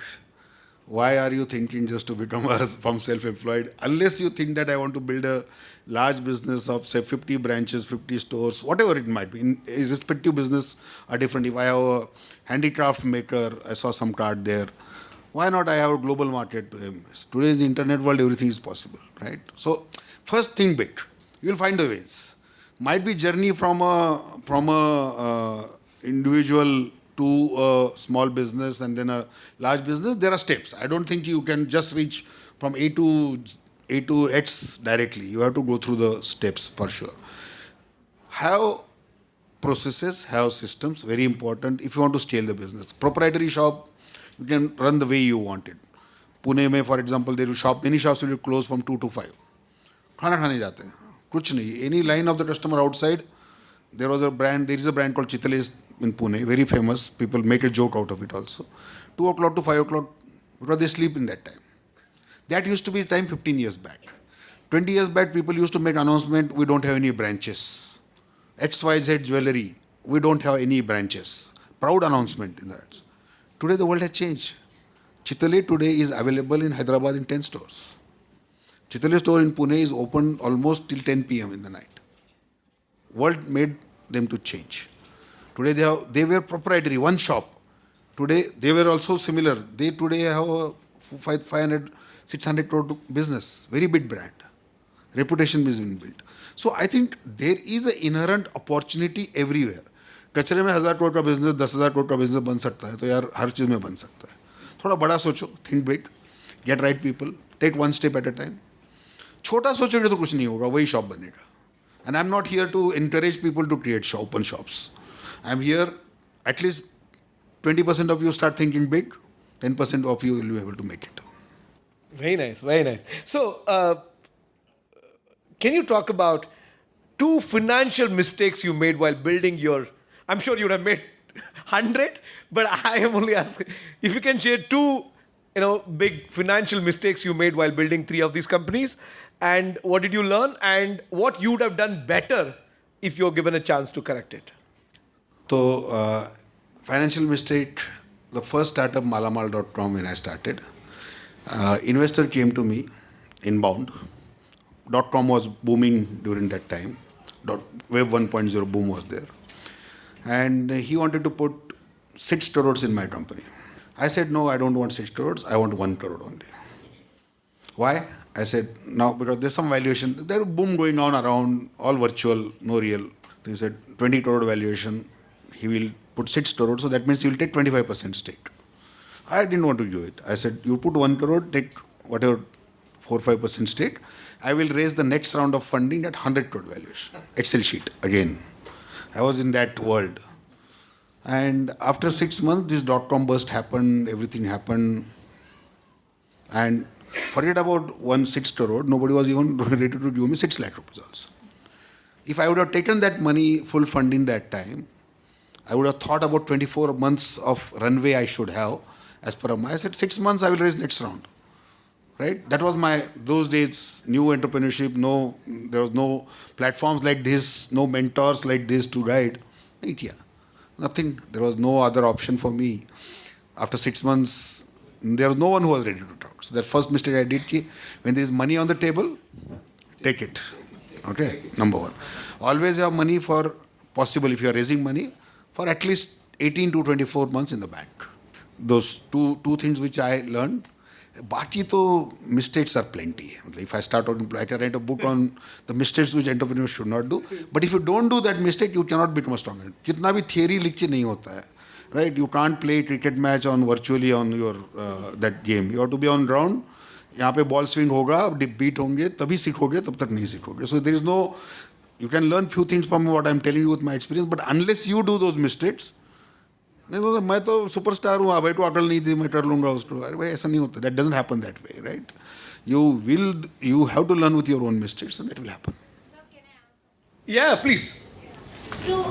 Why are you thinking just to become from self-employed? Unless you think that I want to build a large business of, say, 50 branches, 50 stores, whatever it might be. In respective business are different. If I have a handicraft maker, I saw some card there. Why not I have a global market? Today in the internet world, everything is possible, right? So first think big. You will find the ways. Might be journey from a individual to a small business and then a large business. There are steps. I don't think you can just reach from A to X directly. You have to go through the steps for sure. Have processes, have systems, very important if you want to scale the business. Proprietary shop, you can run the way you want it. Pune mein, for example, many shops will be closed from 2 to 5. खाना खाने जाते हैं कुछ नहीं. Any line of the customer outside, there is a brand called Chitale in Pune, very famous. People make a joke out of it also. 2 o'clock to 5 o'clock, because they sleep in that time. That used to be time 15 years back. 20 years back, people used to make announcement, we don't have any branches. XYZ jewelry, we don't have any branches. Proud announcement in that. Today the world has changed. Chitale today is available in Hyderabad in 10 stores. Chitale store in Pune is open almost till 10 p.m. in the night. World made them to change. Today they were proprietary, one shop. Today they were also similar. They today have a 500, 600 crore business, very big brand. Reputation has been built. So I think there is an inherent opportunity everywhere. कचरे में 1000 crore का business, 10,000 crore का business बन सकता है, तो यार हर चीज़ में बन सकता है. थोड़ा बड़ा सोचो, think big, get right people, take one step at a time. छोटा सोचोगे तो कुछ नहीं होगा, वही शॉप बनेगा. And I'm not here to encourage people to create open shops. I'm here, at least 20% of you start thinking big, 10% of you will be able to make it. Very nice, very nice. So, can you talk about 2 financial mistakes you made while building your... I'm sure you would have made 100, but I am only asking if you can share 2 big financial mistakes you made while building 3 of these companies, and what did you learn, and what you would have done better if you're given a chance to correct it. So, financial mistake, the first startup Malamal.com when I started, investor came to me, inbound. .com was booming during that time. Web 1.0 boom was there. And he wanted to put 6 crores in my company. I said, no, I don't want 6 crores. I want 1 crore only. Why? I said, now, because there's some valuation, there's a boom going on around, all virtual, no real. They said 20 crore valuation, he will put 6 crore, so that means he will take 25% stake. I didn't want to do it. I said, you put 1 crore, take whatever 4-5% stake. I will raise the next round of funding at 100 crore valuation. Excel sheet, again. I was in that world. And after 6 months, this dot-com burst happened, everything happened. And forget about 6 crore, nobody was even ready to give me 6 lakh rupees also. If I would have taken that money, full funding that time, I would have thought about 24 months of runway I should have. As per my, I said 6 months I will raise next round. Right? That was my, those days, new entrepreneurship, no, there was no platforms like this, no mentors like this to guide. Yeah. Nothing. There was no other option for me. After 6 months, there was no one who was ready to talk. So that first mistake I did, when there is money on the table, take it. Okay, number one. Always have money for, possible if you are raising money, for at least 18 to 24 months in the bank. Those two things which I learned. बाकी तो mistakes are plenty. If I start talking, I can write a book on the mistakes which entrepreneurs should not do. But if you don't do that mistake, you cannot become a strong. कितना भी theory लिख के नहीं होता है, right? You can't play cricket match on virtually on your that game. You have to be on ground. यहाँ पे ball swing होगा, beat होंगे, तभी सीखोगे, तब तक नहीं सीखोगे. So there is no. You can learn few things from what I'm telling you with my experience, but unless you do those mistakes. नहीं तो मैं तो सुपरस्टार हूँ अभय को अकल नहीं थी मैं कर लूँगा उसको अरे भाई ऐसा नहीं होता that doesn't happen that way right you have to learn with your own mistakes and that will happen. Sir, can I answer? Yeah, please. So,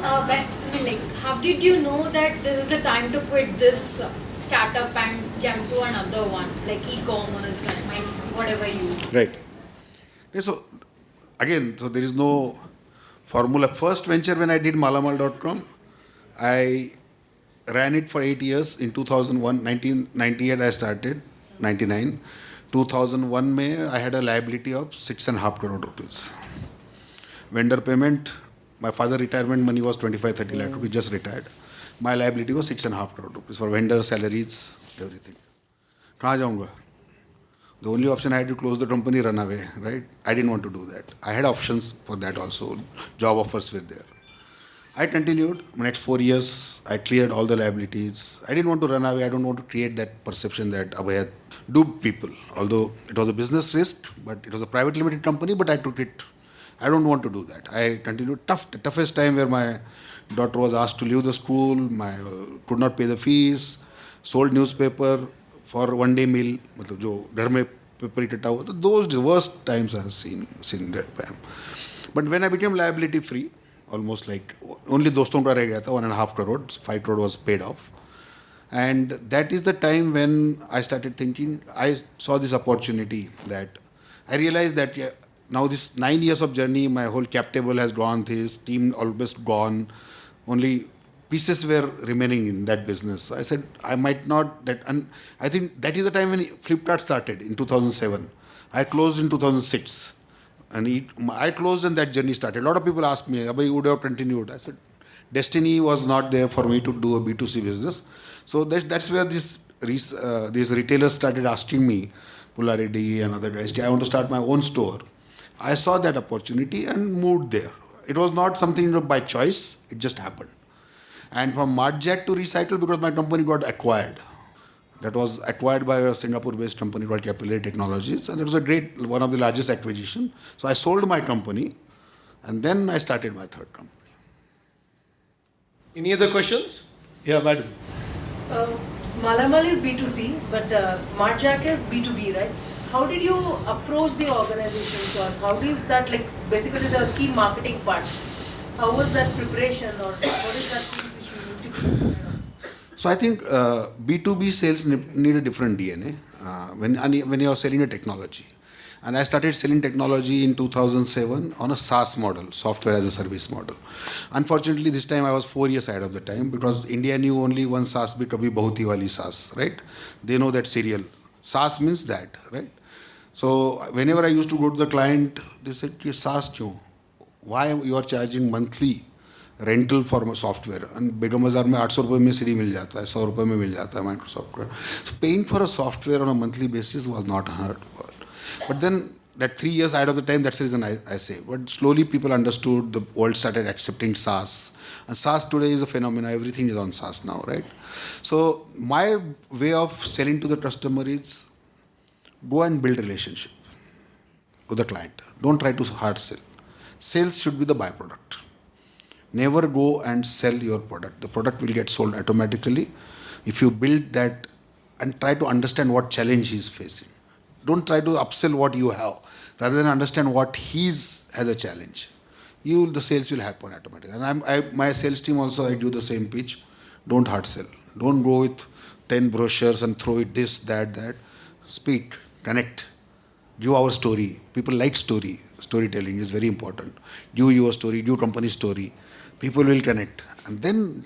how did you know that this is the time to quit this startup and jump to another one, like e-commerce and whatever you? Right. Okay, so again, so there is no formula. First venture when I did Malamal.com, I ran it for 8 years. In 2001, 1998 I started, 99. 2001 May I had a liability of 6.5 crore rupees. Vendor payment, my father retirement money was 25-30 lakh rupees, just retired. My liability was 6.5 crore rupees for vendor salaries, everything. कहाँ जाऊँगा? The only option I had to close the company, run away, right? I didn't want to do that. I had options for that also. Job offers were there. I continued. Next 4 years, I cleared all the liabilities. I didn't want to run away. I don't want to create that perception that Abhay had duped people. Although it was a business risk, but it was a private limited company, but I took it. I don't want to do that. I continued. The toughest time where my daughter was asked to leave the school, could not pay the fees, sold newspaper for one day meal. मतलब जो घर में paper इकट्ठा हुआ तो those the worst times I have seen that time. But when I became liability free, almost like only दोस्तों का रह गया था 1.5 crore, 5 crore was paid off. And that is the time when I started thinking, I saw this opportunity that I realized that now this 9 years of journey, my whole cap table has gone, this team almost gone, only pieces were remaining in that business. So I said, I might not, and I think that is the time when Flipkart started in 2007. I closed in 2006. And I closed and that journey started. A lot of people asked me, Abhay, you would have continued. I said, destiny was not there for me to do a B2C business. So that's where these retailers started asking me, Polarity and other guys, I want to start my own store. I saw that opportunity and moved there. It was not something by choice, it just happened. And from Martjack to Recykal, because my company got acquired. That was acquired by a Singapore-based company called Capillary Technologies, and it was one of the largest acquisition. So I sold my company, and then I started my third company. Any other questions? Yeah, madam. Malamal is B2C, but Martjack is B2B, right? How did you approach the organizations, or how is that basically the key marketing part? How was that preparation, or what is that thing which you need to do? So I think B2B sales need a different DNA when you are selling a technology. And I started selling technology in 2007 on a SAAS model, software as a service model. Unfortunately, this time I was 4 years ahead of the time because India knew only one SAAS, Kabhi Bahuti Wali SAAS, right? They know that serial. SAAS means that, right? So whenever I used to go to the client, they said, SAAS kyun? Why you are charging monthly rental for software and Begum Bazaar में 800 रुपये में CD मिल जाता है 100 रुपये में मिल जाता है Microsoft का. So paying for a software on a monthly basis was not hard. But then that 3 years out of the time, that's the reason I say. But slowly people understood, the world started accepting SaaS. And SaaS today is a phenomenon, everything is on SaaS now, right? So my way of selling to the customer is go and build relationship with the client. Don't try to hard sell. Sales should be the byproduct. Never go and sell your product. The product will get sold automatically if you build that and try to understand what challenge he is facing. Don't try to upsell what you have. Rather than understand what he's has a challenge, the sales will happen automatically. And my sales team also, I do the same pitch. Don't hard sell. Don't go with 10 brochures and throw it this, that. Speak, connect, give our story. People like story. Storytelling is very important. Give your story, give company story. People will connect. And then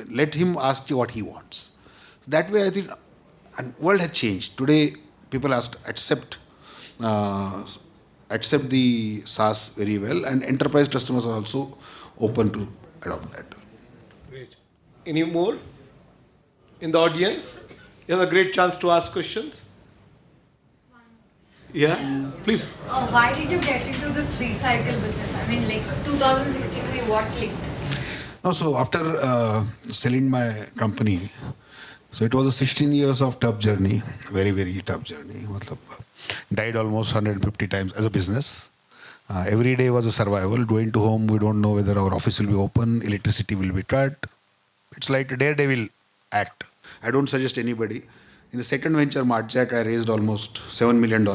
let him ask you what he wants. That way, I think, and world has changed. Today, people accept the SaaS very well, and enterprise customers are also open to adopt that. Great. Any more in the audience? You have a great chance to ask questions. Yeah, please. Why did you get into this recycle business? I mean, like 2063, what clicked? No, so after selling my company, so it was a 16 years of tough journey, very, very tough journey. Died almost 150 times as a business. Every day was a survival. Going to home, we don't know whether our office will be open, electricity will be cut. It's like a daredevil act. I don't suggest anybody. In the second venture, MartJack, I raised almost $7 million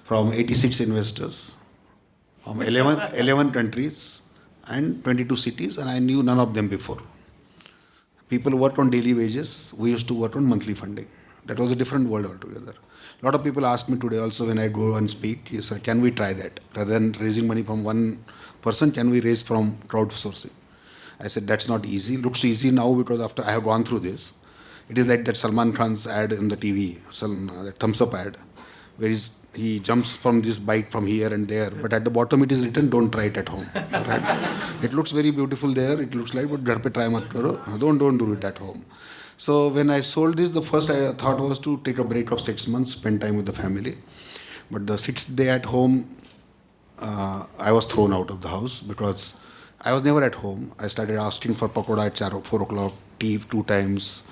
from 86 investors from 11 countries and 22 cities, and I knew none of them before. People work on daily wages. We used to work on monthly funding. That was a different world altogether. A lot of people ask me today also when I go and speak, yes, sir, can we try that? Rather than raising money from one person, can we raise from crowdsourcing? I said, that's not easy. Looks easy now because after I have gone through this. It is like that Salman Khan's ad in the TV, that thumbs up ad, where he jumps from this bike from here and there, but at the bottom it is written, don't try it at home. Right? It looks very beautiful there, it looks like, but ghar pe try mat karo. Don't do it at home. So when I sold this, the first I thought was to take a break of 6 months, spend time with the family. But the 6th day at home, I was thrown out of the house because I was never at home. I started asking for pakoda at 4 o'clock, tea 2 times,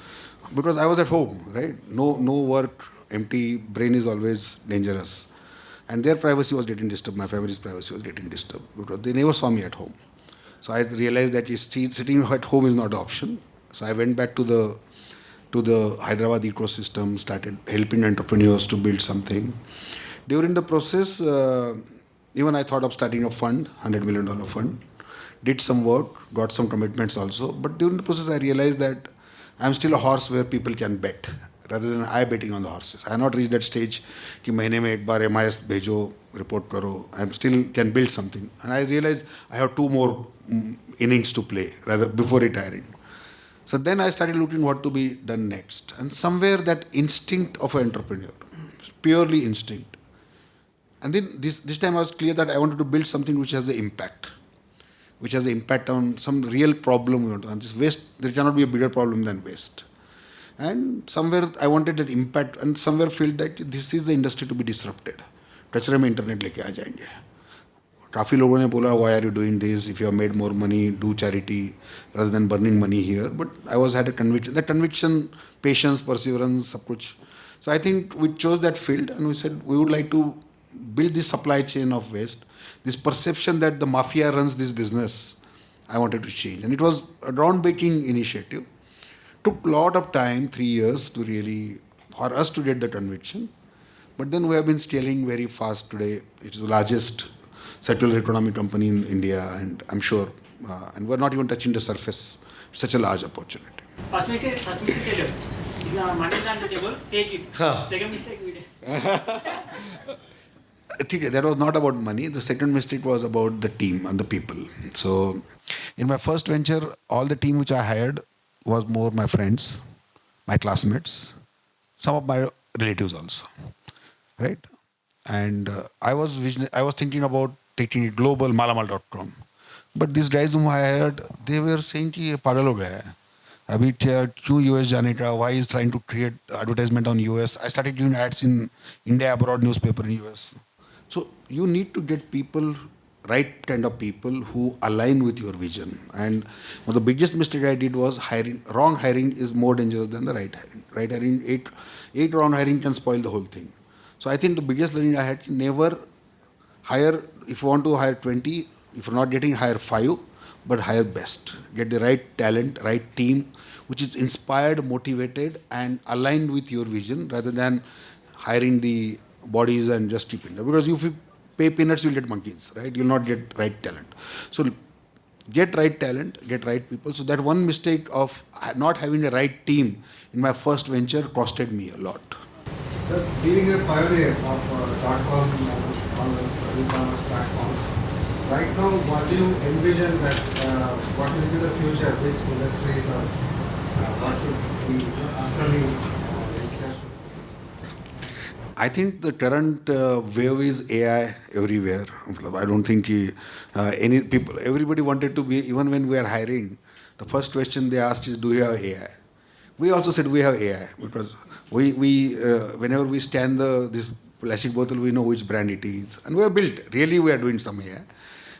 because I was at home, right? No work, empty, brain is always dangerous. And their privacy was getting disturbed, my family's privacy was getting disturbed, because they never saw me at home. So I realized that sitting at home is not an option. So I went back to the Hyderabad ecosystem, started helping entrepreneurs to build something. During the process, even I thought of starting a fund, $100 million fund. Did some work, got some commitments also. But during the process, I realized that I'm still a horse where people can bet, rather than I betting on the horses. I have not reached that stage कि महीने में एक बार MIS भेजो, report करो. I'm still can build something. And I realized I have 2 more innings to play rather before retiring. So then I started looking what to be done next. And somewhere that instinct of an entrepreneur, purely instinct. And then this time I was clear that I wanted to build something which has an impact. Which has an impact on some real problem. And this waste, there cannot be a bigger problem than waste. And somewhere I wanted that impact, and somewhere felt that this is the industry to be disrupted. कचरे में internet लेके आ जाएंगे. काफ़ी लोगों ने बोला, why are you doing this? If you have made more money, do charity rather than burning money here. But I had a conviction. That conviction, patience, perseverance, सब कुछ. So I think we chose that field, and we said we would like to build this supply chain of waste. This perception that the mafia runs this business, I wanted to change. And it was a groundbreaking initiative. Took a lot of time, 3 years, for us to get the conviction. But then we have been scaling very fast today. It is the largest circular economy company in India, and I'm sure, and we're not even touching the surface. It's such a large opportunity. First mistake said, if money is on the table, take it. Second mistake, we did. That was not about money. The second mistake was about the team and the people. So in my first venture, all the team which I hired was more my friends, my classmates, some of my relatives also, right? And I was thinking about taking it global, malamal.com. But these guys whom I hired, they were saying कि ये पागल हो गया है. अभी क्यों US जाने का, why is trying to create advertisement on US. I started doing ads in India abroad newspaper in US. So you need to get people, right kind of people who align with your vision. And one of the biggest mistake I did was hiring. Wrong hiring is more dangerous than the right hiring. Right hiring, eight wrong hiring can spoil the whole thing. So I think the biggest learning I had, never hire, if you want to hire 20, if you're not getting, hire 5, but hire best. Get the right talent, right team, which is inspired, motivated, and aligned with your vision, rather than hiring the bodies and just keeping them. Because if you pay peanuts, you'll get monkeys, right? You'll not get right talent. So get right talent, get right people. So that one mistake of not having the right team in my first venture costed me a lot. So, being a pioneer of .com and all those e-commerce platforms, right now, what do you envision that what will be the future, which industries or what should be upcoming youngsters? I think the current wave is AI everywhere. I don't think any people, everybody wanted to be, even when we are hiring, the first question they asked is, do you have AI? We also said we have AI, because we whenever we scan this plastic bottle, we know which brand it is, and we are built. Really, we are doing some AI,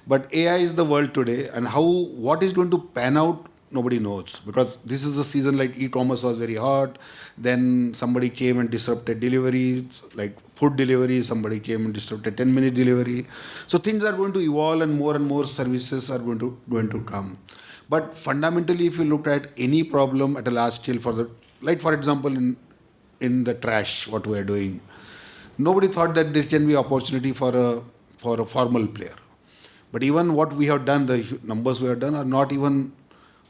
but AI is the world today, and what is going to pan out, nobody knows, because this is the season. Like e-commerce was very hot, then somebody came and disrupted deliveries, like food delivery. Somebody came and disrupted 10-minute delivery. So things are going to evolve, and more services are going to come. But fundamentally, if you look at any problem at a large scale, for example, in the trash, what we are doing, nobody thought that there can be opportunity for a formal player. But even what we have done, the numbers we have done are not even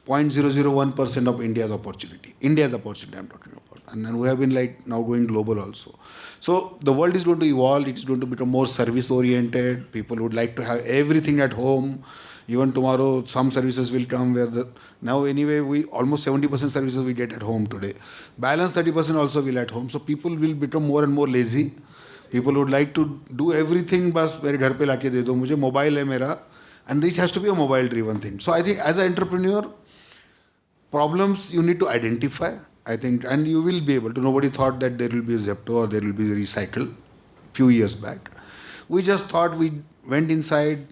0.001% of India's opportunity. India's opportunity I'm talking about. And then we have been like now going global also. So the world is going to evolve. It is going to become more service oriented. People would like to have everything at home. Even tomorrow, some services will come where now anyway, we almost 70% services we get at home today. Balance 30% also will at home. So people will become more and more lazy. People would like to do everything, बस मेरे घर पे लाके दे दो मुझे, mobile है मेरा, and it has to be a mobile driven thing. So I think as an entrepreneur, problems you need to identify, I think, and you will be able to. Nobody thought that there will be a Zepto or there will be a Recykal few years back. We just thought, we went inside,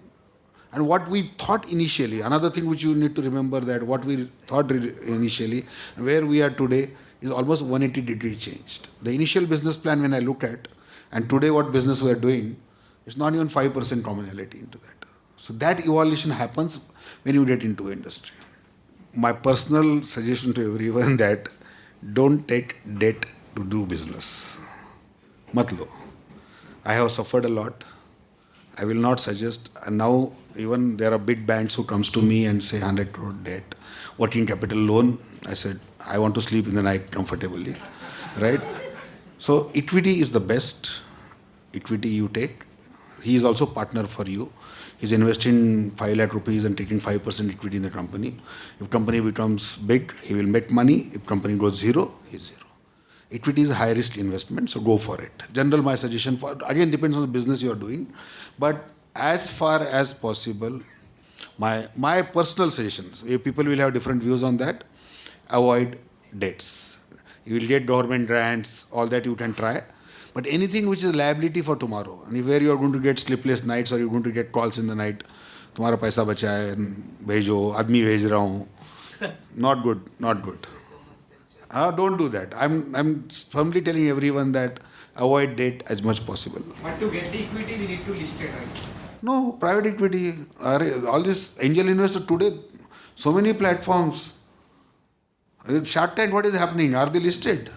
and what we thought initially, another thing which you need to remember, that what we thought initially and where we are today is almost 180-degree changed. The initial business plan when I looked at, and today what business we are doing, it's not even 5% commonality into that. So that evolution happens when you get into industry. My personal suggestion to everyone that don't take debt to do business. Matlo. I have suffered a lot. I will not suggest. And now even there are big banks who comes to me and say 100 crore debt, working capital loan. I said, I want to sleep in the night comfortably, right? So equity is the best equity you take. He is also partner for you. He's investing 5 lakh rupees and taking 5% equity in the company. If company becomes big, he will make money. If company goes zero, he's zero. Equity is a high risk investment, so go for it. General, my suggestion for, again, depends on the business you are doing. But as far as possible, my personal suggestions, people will have different views on that, avoid debts. You will get government grants, all that you can try. But anything which is liability for tomorrow, and where you are going to get sleepless nights or you are going to get calls in the night, तुम्हारा पैसा बचा है, भेजो, आदमी भेज रहा हूँ, not good, not good. Don't do that. I'm firmly telling everyone that avoid debt as much possible. But to get the equity, we need to list it, right? No, private equity, all this angel investor today, so many platforms. Shark Tank, what is happening? Are they listed?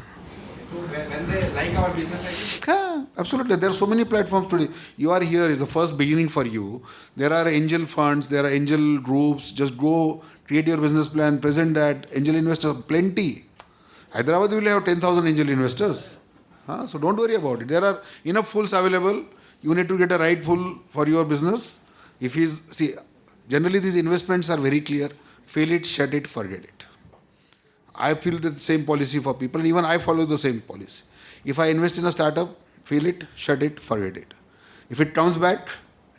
So when they like our business idea? Yeah, absolutely. There are so many platforms today. You are here is the first beginning for you. There are angel funds, there are angel groups. Just go, create your business plan, present that. Angel investors, plenty. Hyderabad will have 10,000 angel investors. So don't worry about it. There are enough fools available. You need to get a right fool for your business. Generally these investments are very clear. Fail it, shut it, forget it. I feel the same policy for people. Even I follow the same policy. If I invest in a startup, fail it, shut it, forget it. If it comes back,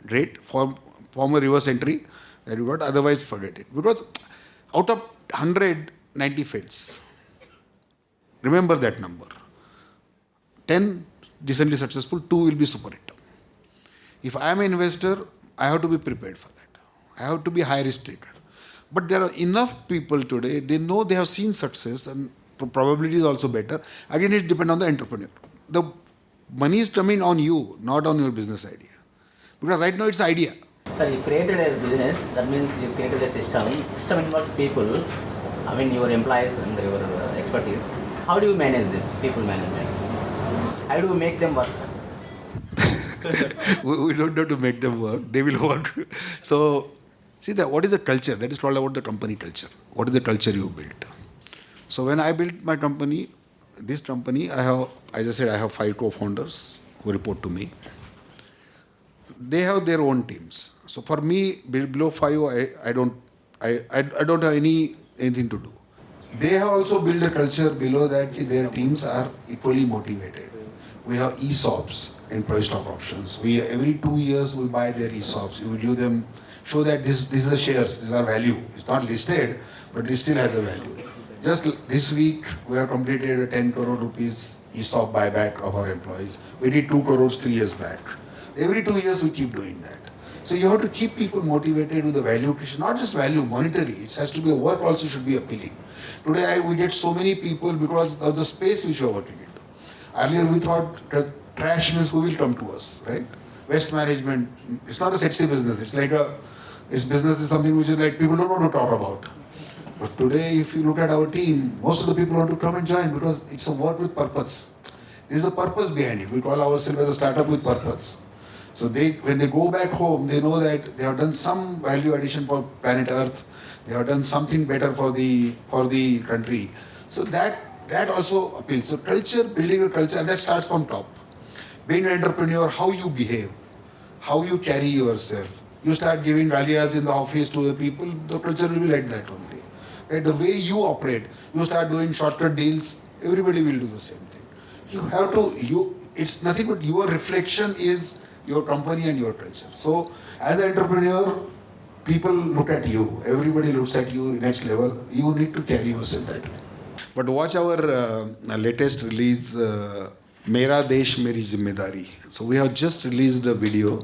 great, form a reverse entry that you got, otherwise forget it. Because out of 100, 90 fails. Remember that number. 10 decently successful, 2 will be super hit. If I am an investor, I have to be prepared for that. I have to be high risk taker. But there are enough people today, they know they have seen success and probability is also better. Again, it depends on the entrepreneur. The money is coming on you, not on your business idea. Because right now it's idea. Sir, you created a business, that means you created a system. System involves people, I mean your employees and your expertise. How do you manage them, people management? How do you make them work? We don't have to make them work, they will work. So, see that what is the culture? That is all about the company culture. What is the culture you built? So when I built my company, this company, I have, as I said, I have 5 co-founders who report to me. They have their own teams. So for me, below 5, I don't have anything to do. They have also built a culture below that their teams are equally motivated. We have ESOPs, employee stock options. Every 2 years we buy their ESOPs. We give them, show that this is the shares, these are value. It's not listed, but it still has a value. Just this week, we have completed a 10 crore rupees ESOP buyback of our employees. We did 2 crores 3 years back. Every 2 years we keep doing that. So you have to keep people motivated with the value creation, not just value, monetary. It has to be, work also should be appealing. Today we get so many people because of the space which we are working into. Earlier we thought trash means who will come to us, right? Waste management, it's not a sexy business. It's like this business is something which is like people don't want to talk about. But today if you look at our team, most of the people want to come and join because it's a work with purpose. There is a purpose behind it. We call ourselves as a startup with purpose. So when they go back home, they know that they have done some value addition for planet Earth. They have done something better for the country. So that also appeals. So culture, building a culture, and that starts from top. Being an entrepreneur, how you behave, how you carry yourself. You start giving rallies in the office to the people, the culture will be like that only. Right? The way you operate, you start doing shortcut deals, everybody will do the same thing. You have to, it's nothing but your reflection is your company and your culture. So as an entrepreneur, people look at you. Everybody looks at you next level. You need to carry yourself that way. But watch our latest release, Mera Desh Meri Zimmedari. So we have just released a video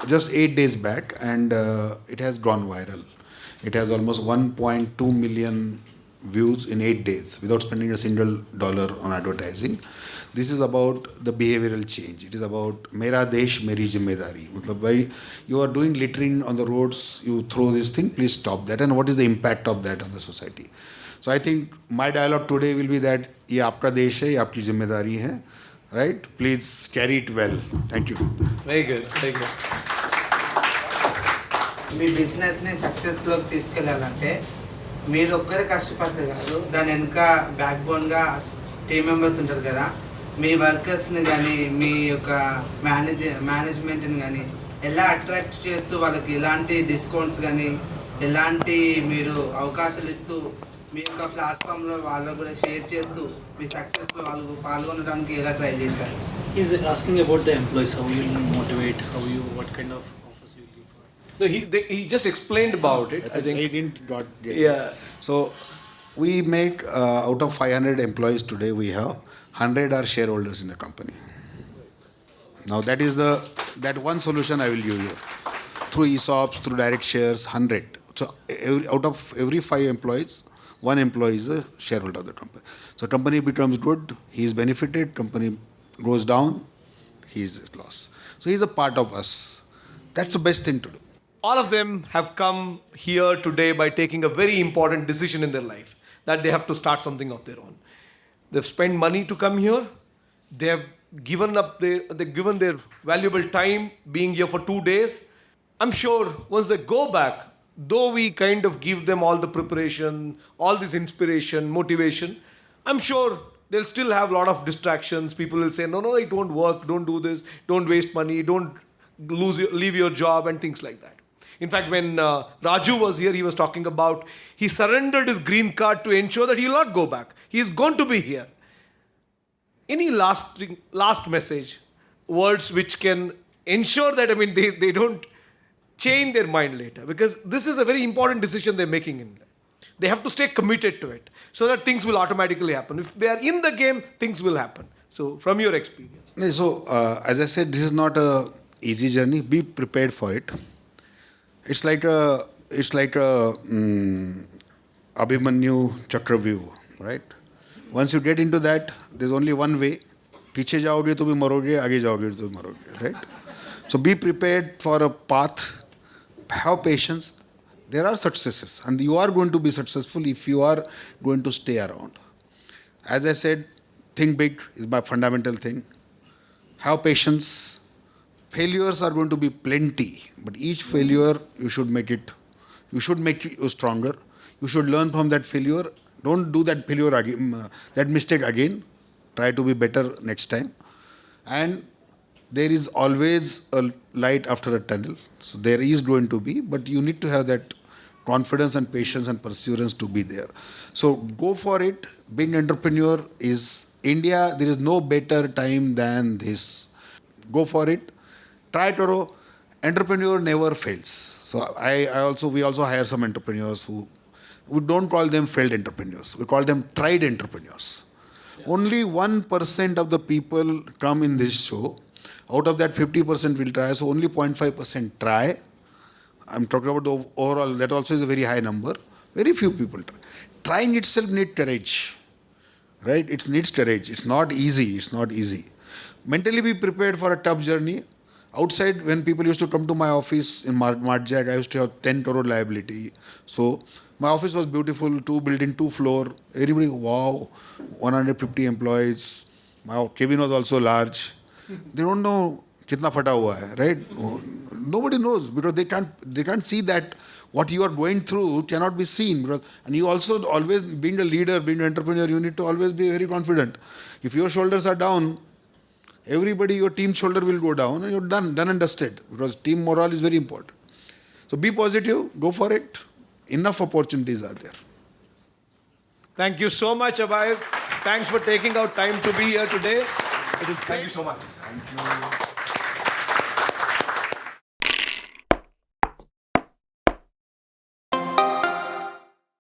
just 8 days back, and it has gone viral. It has almost 1.2 million views in 8 days without spending a single dollar on advertising. This is about the behavioral change. It is about Mera Desh Meri Zimmedari. Matlab, you are doing littering on the roads, you throw this thing, please stop that. And what is the impact of that on the society? So I think my dialogue today will be that ये आपका देश है, ये आपकी जिम्मेदारी है, right? Please carry it well. Thank you. Very good, very good. మీ బిజినెస్ని సక్సెస్లోకి తీసుకెళ్ళాలంటే మీరు ఒక్కరే కష్టపడితే కాదు, దాని వెనుక బ్యాక్ బోన్గా టీమ్ మెంబర్స్ ఉంటారు కదా, మీ వర్కర్స్ని కానీ మీ యొక్క మేనేజ్మెంట్ని కానీ ఎలా అట్రాక్ట్ చేస్తూ వాళ్ళకి ఎలాంటి డిస్కౌంట్స్ కానీ ఎలాంటి మీరు అవకాశాలు ఇస్తూ మీ యొక్క ప్లాట్ఫామ్లో వాళ్ళకు కూడా షేర్ చేస్తూ మీ సక్సెస్లో వాళ్ళు పాల్గొనడానికి ఎలా ట్రై చేశారు? He's asking about the employees, how you motivate, what kind of offers you give for. No, he just explained about it. I think he didn't get it. Yeah. So we make out of 500 employees today, we have 100 are shareholders in the company. Now that is that one solution I will give you. Through ESOPs, through direct shares, 100. So out of every 5 employees, 1 employee is a shareholder of the company. So company becomes good, he is benefited, company goes down, he is lost. So he is a part of us. That's the best thing to do. All of them have come here today by taking a very important decision in their life, that they have to start something of their own. They've spent money to come here. They have given their valuable time being here for 2 days. I'm sure once they go back, though we kind of give them all the preparation, all this inspiration, motivation, I'm sure they'll still have a lot of distractions. People will say, no, it won't work, don't do this, don't waste money, don't leave your job and things like that. In fact, when Raju was here, he was talking about he surrendered his green card to ensure that he will not go back. He is going to be here. Any last message, words which can ensure that, they don't change their mind later, because this is a very important decision they're making in life. They have to stay committed to it so that things will automatically happen. If they are in the game, things will happen. So, from your experience. So, as I said, this is not a easy journey. Be prepared for it. It's like a Abhimanyu Chakravyuh, right? Once you get into that, there's only one way. पीछे जाओगे तो भी मरोगे, आगे जाओगे तो भी मरोगे, right? So be prepared for a path. Have patience. There are successes, and you are going to be successful if you are going to stay around. As I said, think big is my fundamental thing. Have patience. Failures are going to be plenty, but each failure you should make you stronger. You should learn from that failure. Don't do that failure again, that mistake again. Try to be better next time. And there is always a light after a tunnel. So there is going to be, but you need to have that confidence and patience and perseverance to be there. So go for it. Being an entrepreneur is India. There is no better time than this. Go for it. Try to. Entrepreneur never fails. So we also hire some entrepreneurs who we don't call them failed entrepreneurs. We call them tried entrepreneurs. Yeah. Only 1% of the people come in this show. Out of that, 50% will try. So only 0.5% try. I'm talking about the overall. That also is a very high number. Very few people try. Trying itself needs courage. Right? It needs courage. It's not easy. Mentally be prepared for a tough journey. Outside, when people used to come to my office in Marjack, I used to have 10 crore liability. So my office was beautiful, 2 building, 2 floor. Everybody, wow, 150 employees. My cabin was also large. They don't know kitna phata hua hai, right? Nobody knows because they can't see that what you are going through cannot be seen. Because, and you also always, being a leader, being an entrepreneur, you need to always be very confident. If your shoulders are down, everybody, your team's shoulder will go down and you're done and dusted because team morale is very important. So be positive, go for it. Enough opportunities are there. Thank you so much, Abhay. Thanks for taking out time to be here today. It is great. Thank you so much. Thank you.